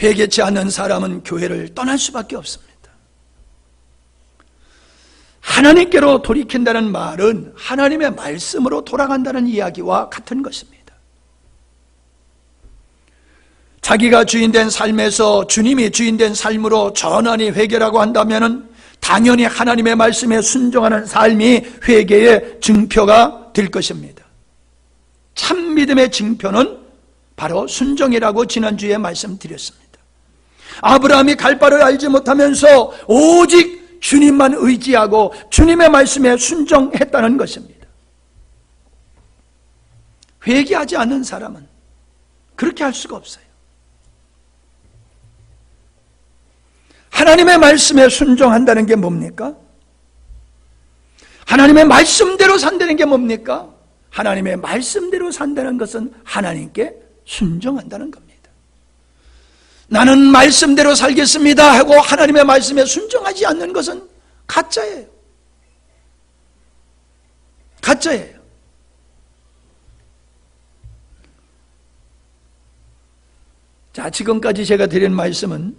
회개치 않는 사람은 교회를 떠날 수밖에 없습니다. 하나님께로 돌이킨다는 말은 하나님의 말씀으로 돌아간다는 이야기와 같은 것입니다. 자기가 주인된 삶에서 주님이 주인된 삶으로 전환이 회개라고 한다면 당연히 하나님의 말씀에 순종하는 삶이 회개의 증표가 될 것입니다. 참 믿음의 증표는 바로 순종이라고 지난주에 말씀드렸습니다. 아브라함이 갈 바를 알지 못하면서 오직 주님만 의지하고 주님의 말씀에 순종했다는 것입니다. 회개하지 않는 사람은 그렇게 할 수가 없어요. 하나님의 말씀에 순종한다는 게 뭡니까? 하나님의 말씀대로 산다는 게 뭡니까? 하나님의 말씀대로 산다는 것은 하나님께 순종한다는 겁니다. 나는 말씀대로 살겠습니다 하고 하나님의 말씀에 순종하지 않는 것은 가짜예요. 가짜예요. 자, 지금까지 제가 드린 말씀은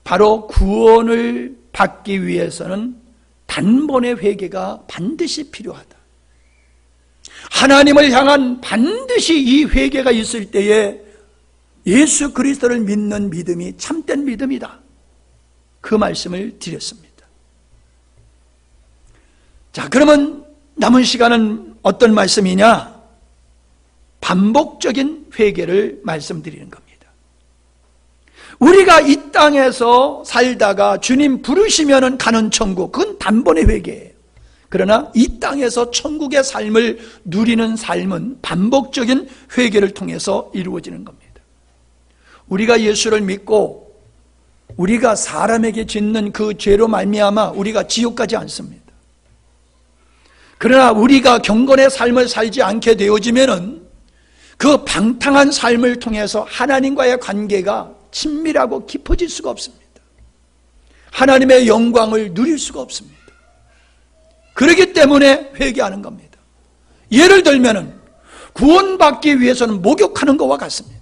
바로 구원을 받기 위해서는 단번의 회개가 반드시 필요하다. 하나님을 향한 반드시 이 회개가 있을 때에 예수 그리스도를 믿는 믿음이 참된 믿음이다. 그 말씀을 드렸습니다. 자, 그러면 남은 시간은 어떤 말씀이냐? 반복적인 회개를 말씀드리는 겁니다. 우리가 이 땅에서 살다가 주님 부르시면 가는 천국, 그건 단번의 회개예요. 그러나 이 땅에서 천국의 삶을 누리는 삶은 반복적인 회개를 통해서 이루어지는 겁니다. 우리가 예수를 믿고 우리가 사람에게 짓는 그 죄로 말미암아 우리가 지옥 가지 않습니다. 그러나 우리가 경건의 삶을 살지 않게 되어지면은 그 방탕한 삶을 통해서 하나님과의 관계가 친밀하고 깊어질 수가 없습니다. 하나님의 영광을 누릴 수가 없습니다. 그렇기 때문에 회개하는 겁니다. 예를 들면은 구원받기 위해서는 목욕하는 것과 같습니다.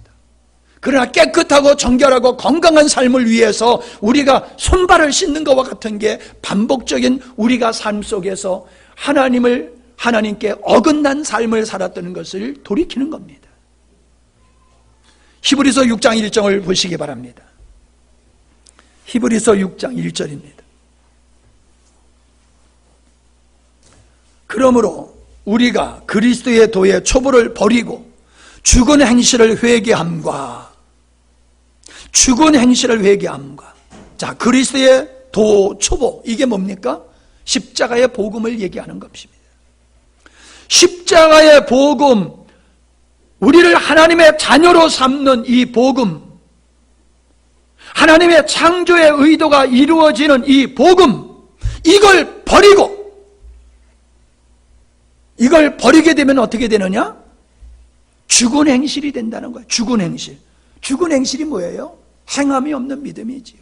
그러나 깨끗하고 정결하고 건강한 삶을 위해서 우리가 손발을 씻는 것과 같은 게 반복적인 우리가 삶 속에서 하나님께 어긋난 삶을 살았던 것을 돌이키는 겁니다. 히브리서 6장 1절을 보시기 바랍니다. 히브리서 6장 1절입니다. 그러므로 우리가 그리스도의 도의 초보를 버리고 죽은 행실을 회개함과 자, 그리스도의 도 초보, 이게 뭡니까? 십자가의 복음을 얘기하는 것입니다. 십자가의 복음, 우리를 하나님의 자녀로 삼는 이 복음, 하나님의 창조의 의도가 이루어지는 이 복음, 이걸 버리게 되면 어떻게 되느냐? 죽은 행실이 된다는 거예요. 죽은 행실이 뭐예요? 행함이 없는 믿음이지요.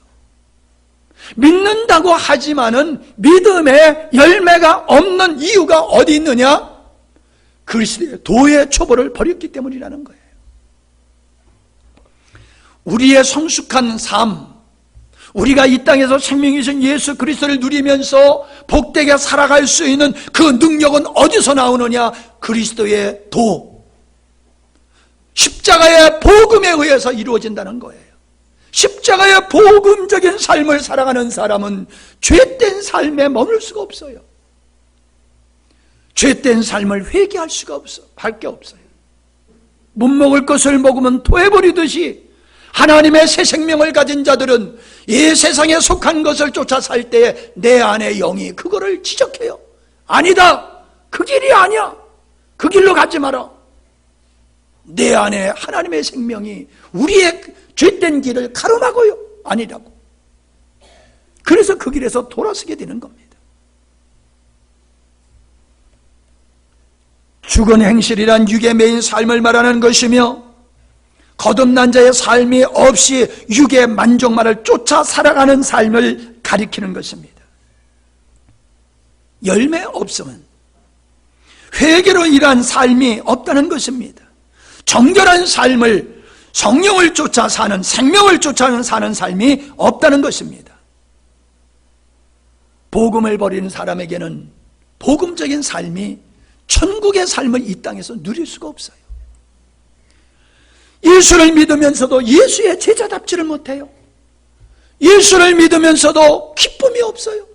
믿는다고 하지만은 믿음의 열매가 없는 이유가 어디 있느냐? 그리스도의 도의 초보를 버렸기 때문이라는 거예요. 우리의 성숙한 삶, 우리가 이 땅에서 생명이신 예수 그리스도를 누리면서 복되게 살아갈 수 있는 그 능력은 어디서 나오느냐? 그리스도의 도, 십자가의 복음에 의해서 이루어진다는 거예요. 십자가의 복음적인 삶을 살아가는 사람은 죄된 삶에 머물 수가 없어요. 죄된 삶을 회개할 수가 할 게 없어요. 못 먹을 것을 먹으면 토해버리듯이 하나님의 새 생명을 가진 자들은 이 세상에 속한 것을 쫓아 살 때에 내 안의 영이 그거를 지적해요. 아니다, 그 길이 아니야, 그 길로 가지 마라. 내 안에 하나님의 생명이 우리의 죄된 길을 가로막어요. 아니라고. 그래서 그 길에서 돌아서게 되는 겁니다. 죽은 행실이란 육에 매인 삶을 말하는 것이며, 거듭난 자의 삶이 없이 육의 만족만을 쫓아 살아가는 삶을 가리키는 것입니다. 열매 없으면 회개로 일한 삶이 없다는 것입니다. 정결한 삶을 성령을 쫓아 사는, 생명을 쫓아 사는 삶이 없다는 것입니다. 복음을 버리는 사람에게는 복음적인 삶이, 천국의 삶을 이 땅에서 누릴 수가 없어요. 예수를 믿으면서도 예수의 제자답지를 못해요. 예수를 믿으면서도 기쁨이 없어요.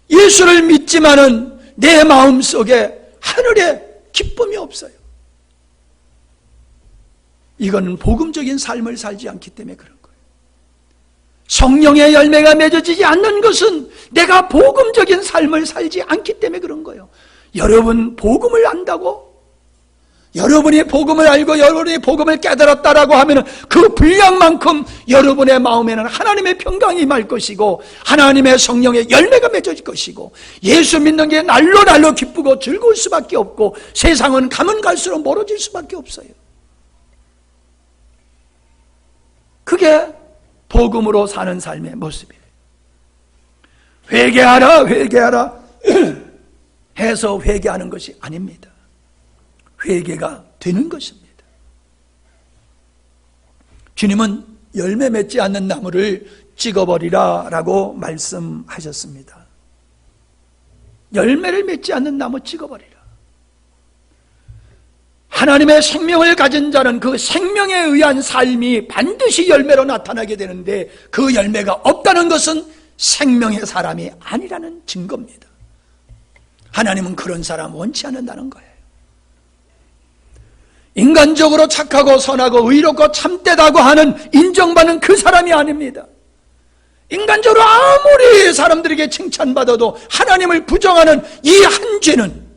예수를 믿지만은 내 마음속에 하늘에 기쁨이 없어요. 이거는 복음적인 삶을 살지 않기 때문에 그런 거예요. 성령의 열매가 맺어지지 않는 것은 내가 복음적인 삶을 살지 않기 때문에 그런 거예요. 여러분 복음을 안다고, 여러분이 복음을 알고 여러분이 복음을 깨달았다라고 하면 그 분량만큼 여러분의 마음에는 하나님의 평강이 임할 것이고 하나님의 성령의 열매가 맺어질 것이고 예수 믿는 게 날로 날로 기쁘고 즐거울 수밖에 없고 세상은 가면 갈수록 멀어질 수밖에 없어요. 그게 복음으로 사는 삶의 모습이에요. 회개하라 회개하라 해서 회개하는 것이 아닙니다. 회개가 되는 것입니다. 주님은 열매 맺지 않는 나무를 찍어버리라 라고 말씀하셨습니다. 열매를 맺지 않는 나무 찍어버리라. 하나님의 생명을 가진 자는 그 생명에 의한 삶이 반드시 열매로 나타나게 되는데 그 열매가 없다는 것은 생명의 사람이 아니라는 증거입니다. 하나님은 그런 사람 원치 않는다는 거예요. 인간적으로 착하고 선하고 의롭고 참되다고 하는 인정받는 그 사람이 아닙니다. 인간적으로 아무리 사람들에게 칭찬받아도 하나님을 부정하는 이 한 죄는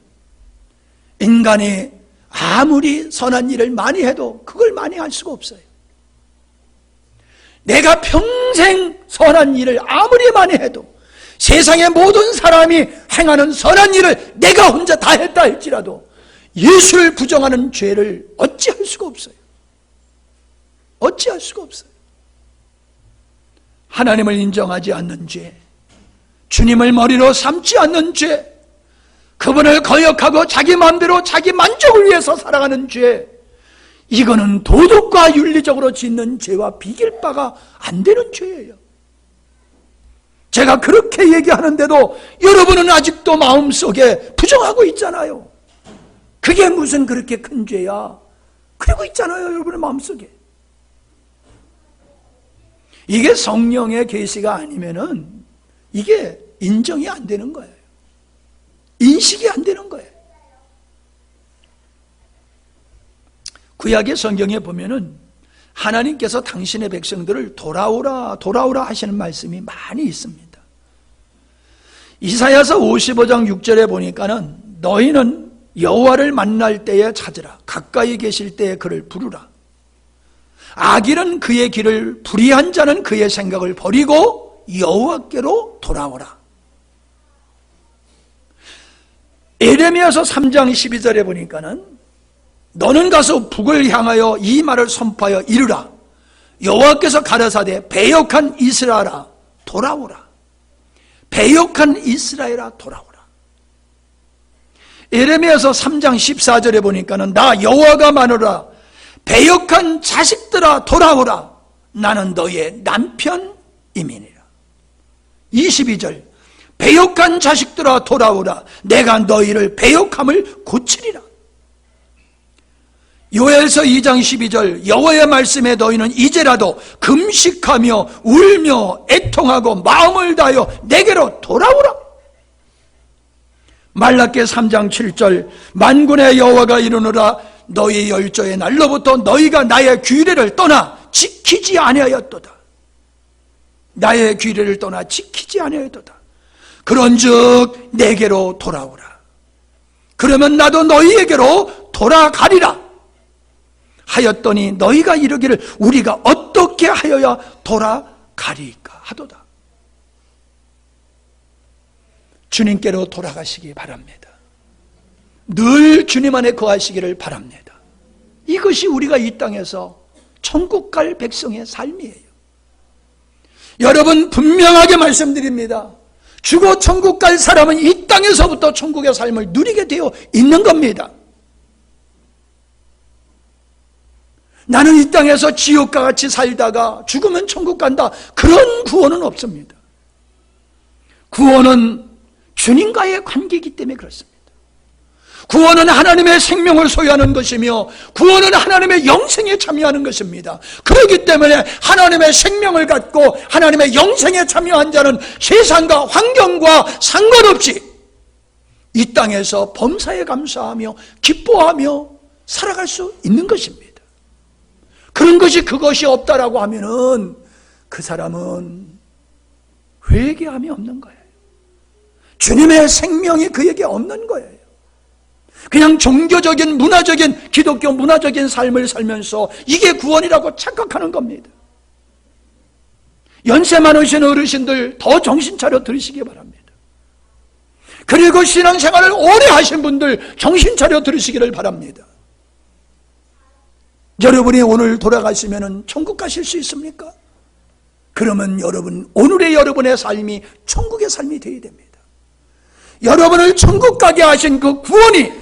인간이 아무리 선한 일을 많이 해도 그걸 많이 할 수가 없어요. 내가 평생 선한 일을 아무리 많이 해도 세상의 모든 사람이 행하는 선한 일을 내가 혼자 다 했다 할지라도 예수를 부정하는 죄를 어찌할 수가 없어요. 어찌할 수가 없어요. 하나님을 인정하지 않는 죄, 주님을 머리로 삼지 않는 죄, 그분을 거역하고 자기 마음대로 자기 만족을 위해서 살아가는 죄, 이거는 도덕과 윤리적으로 짓는 죄와 비길 바가 안 되는 죄예요. 제가 그렇게 얘기하는데도 여러분은 아직도 마음속에 부정하고 있잖아요. 그게 무슨 그렇게 큰 죄야? 그러고 있잖아요, 여러분의 마음속에. 이게 성령의 계시가 아니면은 이게 인정이 안 되는 거예요. 인식이 안 되는 거예요. 구약의 성경에 보면은 하나님께서 당신의 백성들을 돌아오라 돌아오라 하시는 말씀이 많이 있습니다. 이사야서 55장 6절에 보니까는 너희는 여호와를 만날 때에 찾으라, 가까이 계실 때에 그를 부르라. 악인은 그의 길을, 불의한 자는 그의 생각을 버리고 여호와께로 돌아오라. 에레미야서 3장 12절에 보니까는 너는 가서 북을 향하여 이 말을 선포하여 이르라. 여호와께서 가라사대 배역한 이스라엘아 돌아오라. 배역한 이스라엘아 돌아오라. 에레미야서 3장 14절에 보니까는 나 여호와가 마노라. 배역한 자식들아 돌아오라. 나는 너의 남편임이니라. 22절 배역한 자식들아 돌아오라. 내가 너희를 배역함을 고치리라. 요엘서 2장 12절 여호와의 말씀에 너희는 이제라도 금식하며 울며 애통하고 마음을 다하여 내게로 돌아오라. 말라기 3장 7절 만군의 여호와가 이르노라. 너희 열조의 날로부터 너희가 나의 규례를 떠나 지키지 아니하였도다. 나의 규례를 떠나 지키지 아니하였도다. 그런즉 내게로 돌아오라. 그러면 나도 너희에게로 돌아가리라 하였더니 너희가 이르기를 우리가 어떻게 하여야 돌아가리까 하도다. 주님께로 돌아가시기 바랍니다. 늘 주님 안에 거하시기를 바랍니다. 이것이 우리가 이 땅에서 천국 갈 백성의 삶이에요. 여러분 분명하게 말씀드립니다. 죽어 천국 갈 사람은 이 땅에서부터 천국의 삶을 누리게 되어 있는 겁니다. 나는 이 땅에서 지옥과 같이 살다가 죽으면 천국 간다. 그런 구원은 없습니다. 구원은 주님과의 관계이기 때문에 그렇습니다. 구원은 하나님의 생명을 소유하는 것이며 구원은 하나님의 영생에 참여하는 것입니다. 그렇기 때문에 하나님의 생명을 갖고 하나님의 영생에 참여한 자는 세상과 환경과 상관없이 이 땅에서 범사에 감사하며 기뻐하며 살아갈 수 있는 것입니다. 그런 것이 그것이 없다라고 하면은 그 사람은 회개함이 없는 거예요. 주님의 생명이 그에게 없는 거예요. 그냥 종교적인 문화적인 기독교 문화적인 삶을 살면서 이게 구원이라고 착각하는 겁니다. 연세 많으신 어르신들 더 정신 차려 들으시기 바랍니다. 그리고 신앙생활을 오래 하신 분들 정신 차려 들으시기를 바랍니다. 여러분이 오늘 돌아가시면 천국 가실 수 있습니까? 그러면 여러분, 오늘의 여러분의 삶이 천국의 삶이 되어야 됩니다. 여러분을 천국 가게 하신 그 구원이,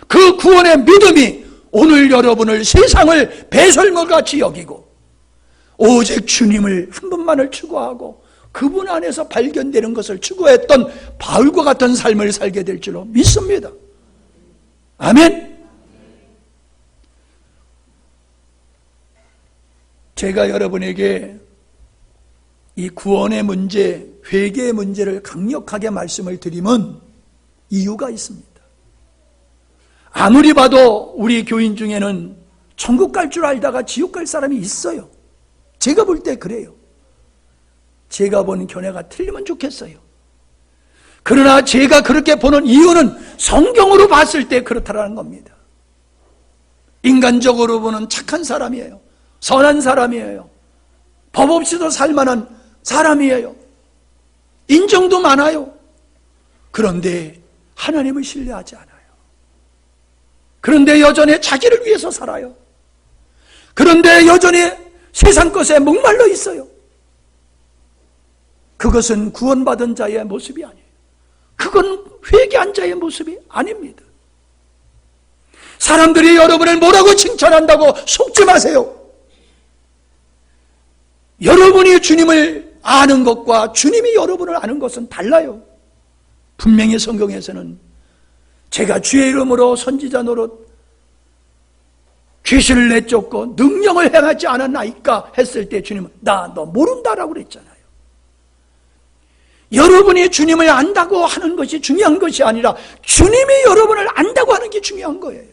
그 구원의 믿음이 오늘 여러분을 세상을 배설물같이 여기고 오직 주님을 한 분만을 추구하고 그분 안에서 발견되는 것을 추구했던 바울과 같은 삶을 살게 될 줄로 믿습니다. 아멘. 제가 여러분에게 이 구원의 문제, 회개의 문제를 강력하게 말씀을 드리면 이유가 있습니다. 아무리 봐도 우리 교인 중에는 천국 갈 줄 알다가 지옥 갈 사람이 있어요. 제가 볼 때 그래요. 제가 본 견해가 틀리면 좋겠어요. 그러나 제가 그렇게 보는 이유는 성경으로 봤을 때 그렇다라는 겁니다. 인간적으로 보는 착한 사람이에요. 선한 사람이에요. 법 없이도 살만한 사람이에요. 인정도 많아요. 그런데 하나님을 신뢰하지 않아요. 그런데 여전히 자기를 위해서 살아요. 그런데 여전히 세상 것에 목말라 있어요. 그것은 구원받은 자의 모습이 아니에요. 그건 회개한 자의 모습이 아닙니다. 사람들이 여러분을 뭐라고 칭찬한다고 속지 마세요. 여러분이 주님을 아는 것과 주님이 여러분을 아는 것은 달라요. 분명히 성경에서는 제가 주의 이름으로 선지자 노릇 귀신을 내쫓고 능력을 행하지 않았나이까 했을 때 주님은 나 너 모른다라고 그랬잖아요. 여러분이 주님을 안다고 하는 것이 중요한 것이 아니라 주님이 여러분을 안다고 하는 게 중요한 거예요.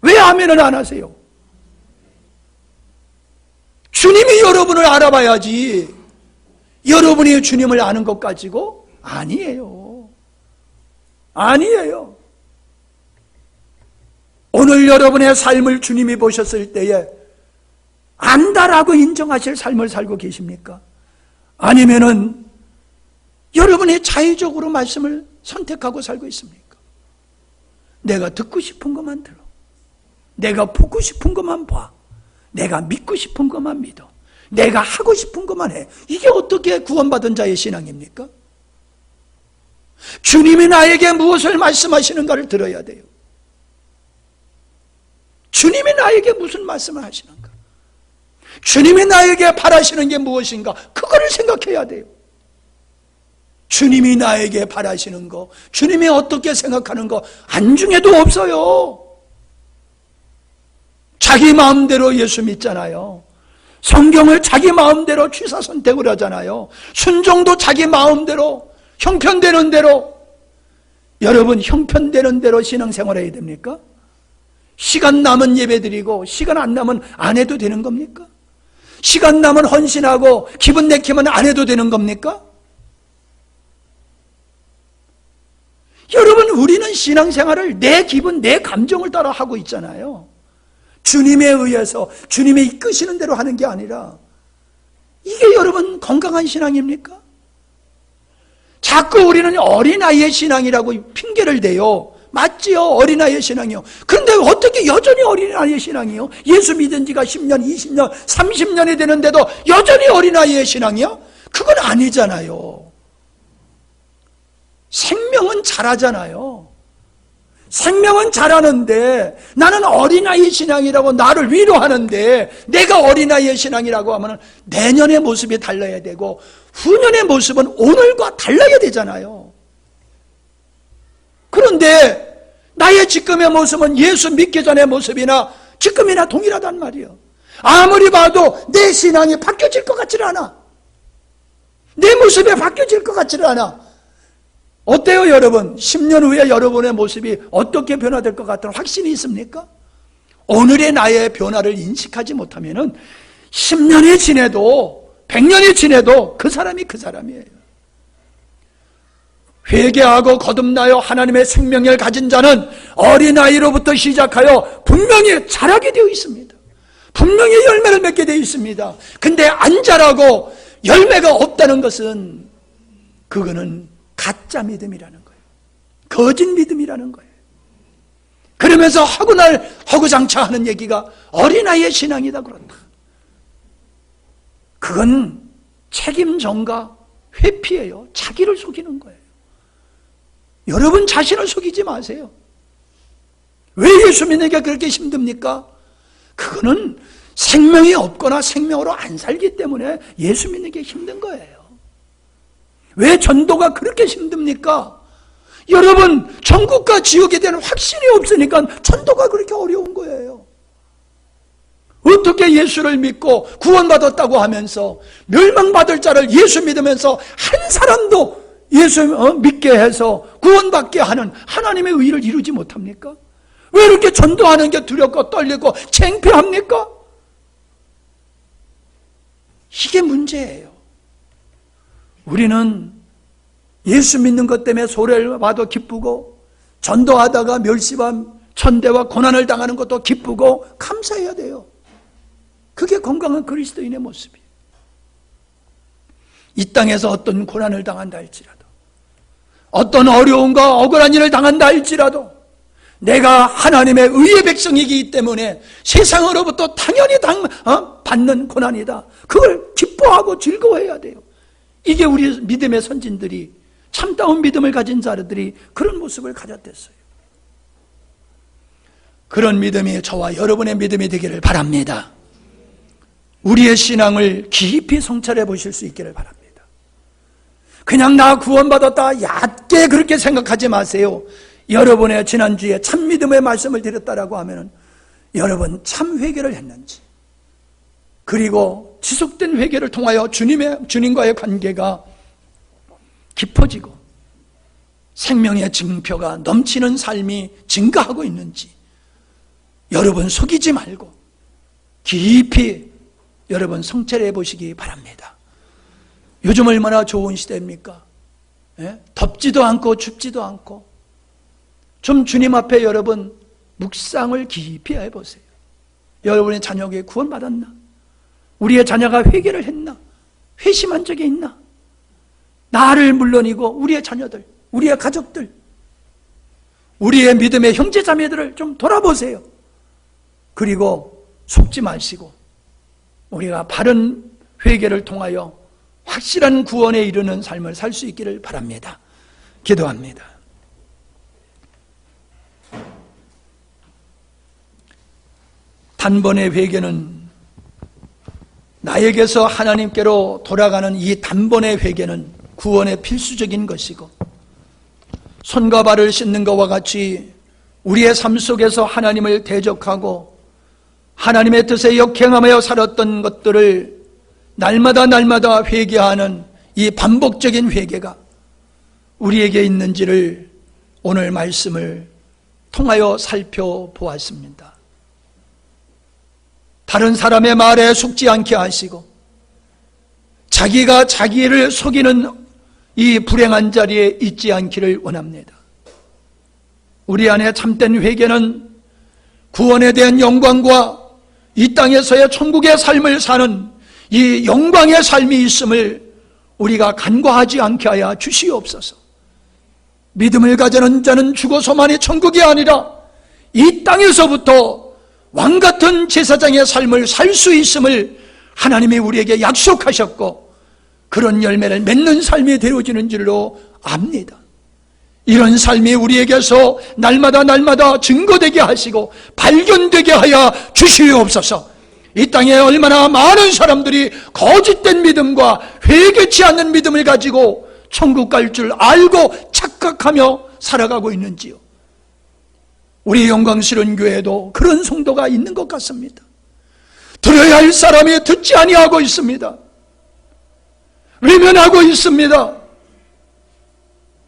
왜 아멘을 안 하세요? 주님이 여러분을 알아봐야지 여러분이 주님을 아는 것 가지고 아니에요. 아니에요. 오늘 여러분의 삶을 주님이 보셨을 때에 안다라고 인정하실 삶을 살고 계십니까? 아니면은 여러분이 자의적으로 말씀을 선택하고 살고 있습니까? 내가 듣고 싶은 것만 들어. 내가 보고 싶은 것만 봐. 내가 믿고 싶은 것만 믿어. 내가 하고 싶은 것만 해. 이게 어떻게 구원받은 자의 신앙입니까? 주님이 나에게 무엇을 말씀하시는가를 들어야 돼요. 주님이 나에게 무슨 말씀을 하시는가? 주님이 나에게 바라시는 게 무엇인가? 그거를 생각해야 돼요. 주님이 나에게 바라시는 거, 주님이 어떻게 생각하는 거 안중에도 없어요. 자기 마음대로 예수 믿잖아요. 성경을 자기 마음대로 취사 선택을 하잖아요. 순종도 자기 마음대로, 형편되는 대로. 여러분, 형편되는 대로 신앙생활 해야 됩니까? 시간 남은 예배 드리고 시간 안 남은 안 해도 되는 겁니까? 시간 남은 헌신하고 기분 내키면 안 해도 되는 겁니까? 여러분, 우리는 신앙생활을 내 기분, 내 감정을 따라 하고 있잖아요. 주님에 의해서 주님이 이끄시는 대로 하는 게 아니라 이게 여러분 건강한 신앙입니까? 자꾸 우리는 어린아이의 신앙이라고 핑계를 대요. 맞지요? 어린아이의 신앙이요. 그런데 어떻게 여전히 어린아이의 신앙이요? 예수 믿은 지가 10년, 20년, 30년이 되는데도 여전히 어린아이의 신앙이요? 그건 아니잖아요. 생명은 자라잖아요. 생명은 자라는데 나는 어린아이 신앙이라고 나를 위로하는데 내가 어린아이의 신앙이라고 하면 내년의 모습이 달라야 되고 후년의 모습은 오늘과 달라야 되잖아요. 그런데 나의 지금의 모습은 예수 믿기 전의 모습이나 지금이나 동일하단 말이에요. 아무리 봐도 내 신앙이 바뀌어질 것 같지는 않아. 내 모습이 바뀌어질 것 같지는 않아. 어때요 여러분? 10년 후에 여러분의 모습이 어떻게 변화될 것 같은 확신이 있습니까? 오늘의 나의 변화를 인식하지 못하면 10년이 지내도 100년이 지내도 그 사람이 그 사람이에요. 회개하고 거듭나여 하나님의 생명을 가진 자는 어린아이로부터 시작하여 분명히 자라게 되어 있습니다. 분명히 열매를 맺게 되어 있습니다. 근데 안 자라고 열매가 없다는 것은 그거는 가짜 믿음이라는 거예요. 거짓 믿음이라는 거예요. 그러면서 허구장차 하는 얘기가 어린아이의 신앙이다 그런다. 그건 책임 전가 회피예요. 자기를 속이는 거예요. 여러분 자신을 속이지 마세요. 왜 예수 믿는 게 그렇게 힘듭니까? 그거는 생명이 없거나 생명으로 안 살기 때문에 예수 믿는 게 힘든 거예요. 왜 전도가 그렇게 힘듭니까? 여러분 천국과 지옥에 대한 확신이 없으니까 전도가 그렇게 어려운 거예요. 어떻게 예수를 믿고 구원받았다고 하면서 멸망받을 자를 예수 믿으면서 한 사람도 예수 믿게 해서 구원받게 하는 하나님의 의를 이루지 못합니까? 왜 이렇게 전도하는 게 두렵고 떨리고 창피합니까? 이게 문제예요. 우리는 예수 믿는 것 때문에 소리를 봐도 기쁘고 전도하다가 멸시와 천대와 고난을 당하는 것도 기쁘고 감사해야 돼요. 그게 건강한 그리스도인의 모습이에요. 이 땅에서 어떤 고난을 당한다 할지라도 어떤 어려움과 억울한 일을 당한다 할지라도 내가 하나님의 의의 백성이기 때문에 세상으로부터 당연히 받는 고난이다. 그걸 기뻐하고 즐거워해야 돼요. 이게 우리 믿음의 선진들이 참다운 믿음을 가진 자들이 그런 모습을 가졌댔어요. 그런 믿음이 저와 여러분의 믿음이 되기를 바랍니다. 우리의 신앙을 깊이 성찰해 보실 수 있기를 바랍니다. 그냥 나 구원받았다 얕게 그렇게 생각하지 마세요. 여러분의 지난주에 참 믿음의 말씀을 드렸다라고 하면 여러분 참 회개를 했는지, 그리고 지속된 회개를 통하여 주님과의 관계가 깊어지고 생명의 증표가 넘치는 삶이 증가하고 있는지 여러분 속이지 말고 깊이 여러분 성찰해 보시기 바랍니다. 요즘 얼마나 좋은 시대입니까? 예? 덥지도 않고 춥지도 않고 좀 주님 앞에 여러분 묵상을 깊이 해보세요. 여러분의 자녀에게 구원받았나? 우리의 자녀가 회개를 했나? 회심한 적이 있나? 나를 물론이고 우리의 자녀들, 우리의 가족들, 우리의 믿음의 형제자매들을 좀 돌아보세요. 그리고 속지 마시고 우리가 바른 회개를 통하여 확실한 구원에 이르는 삶을 살 수 있기를 바랍니다. 기도합니다. 단번의 회개는, 나에게서 하나님께로 돌아가는 이 단번의 회개는 구원의 필수적인 것이고, 손과 발을 씻는 것과 같이 우리의 삶 속에서 하나님을 대적하고 하나님의 뜻에 역행하며 살았던 것들을 날마다 회개하는 이 반복적인 회개가 우리에게 있는지를 오늘 말씀을 통하여 살펴보았습니다. 다른 사람의 말에 속지 않게 하시고 자기가 자기를 속이는 이 불행한 자리에 있지 않기를 원합니다. 우리 안에 참된 회개는 구원에 대한 영광과 이 땅에서의 천국의 삶을 사는 이 영광의 삶이 있음을 우리가 간과하지 않게 하여 주시옵소서. 믿음을 가지는 자는 죽어서만이 천국이 아니라 이 땅에서부터 왕같은 제사장의 삶을 살 수 있음을 하나님이 우리에게 약속하셨고, 그런 열매를 맺는 삶이 되어지는 줄로 압니다. 이런 삶이 우리에게서 날마다 증거되게 하시고 발견되게 하여 주시옵소서. 이 땅에 얼마나 많은 사람들이 거짓된 믿음과 회개치 않는 믿음을 가지고 천국 갈 줄 알고 착각하며 살아가고 있는지요. 우리 영광스러운 교회도 그런 성도가 있는 것 같습니다. 들어야 할 사람이 듣지 아니하고 있습니다. 외면하고 있습니다.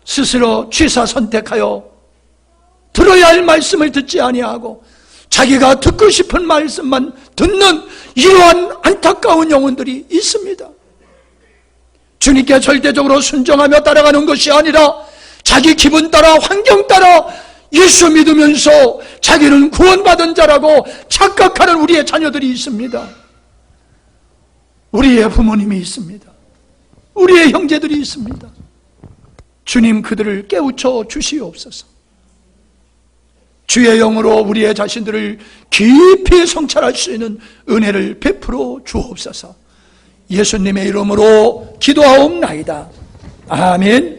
스스로 취사 선택하여 들어야 할 말씀을 듣지 아니하고 자기가 듣고 싶은 말씀만 듣는 이러한 안타까운 영혼들이 있습니다. 주님께 절대적으로 순종하며 따라가는 것이 아니라 자기 기분 따라 환경 따라 예수 믿으면서 자기는 구원받은 자라고 착각하는 우리의 자녀들이 있습니다. 우리의 부모님이 있습니다. 우리의 형제들이 있습니다. 주님 그들을 깨우쳐 주시옵소서. 주의 영으로 우리의 자신들을 깊이 성찰할 수 있는 은혜를 베풀어 주옵소서. 예수님의 이름으로 기도하옵나이다. 아멘.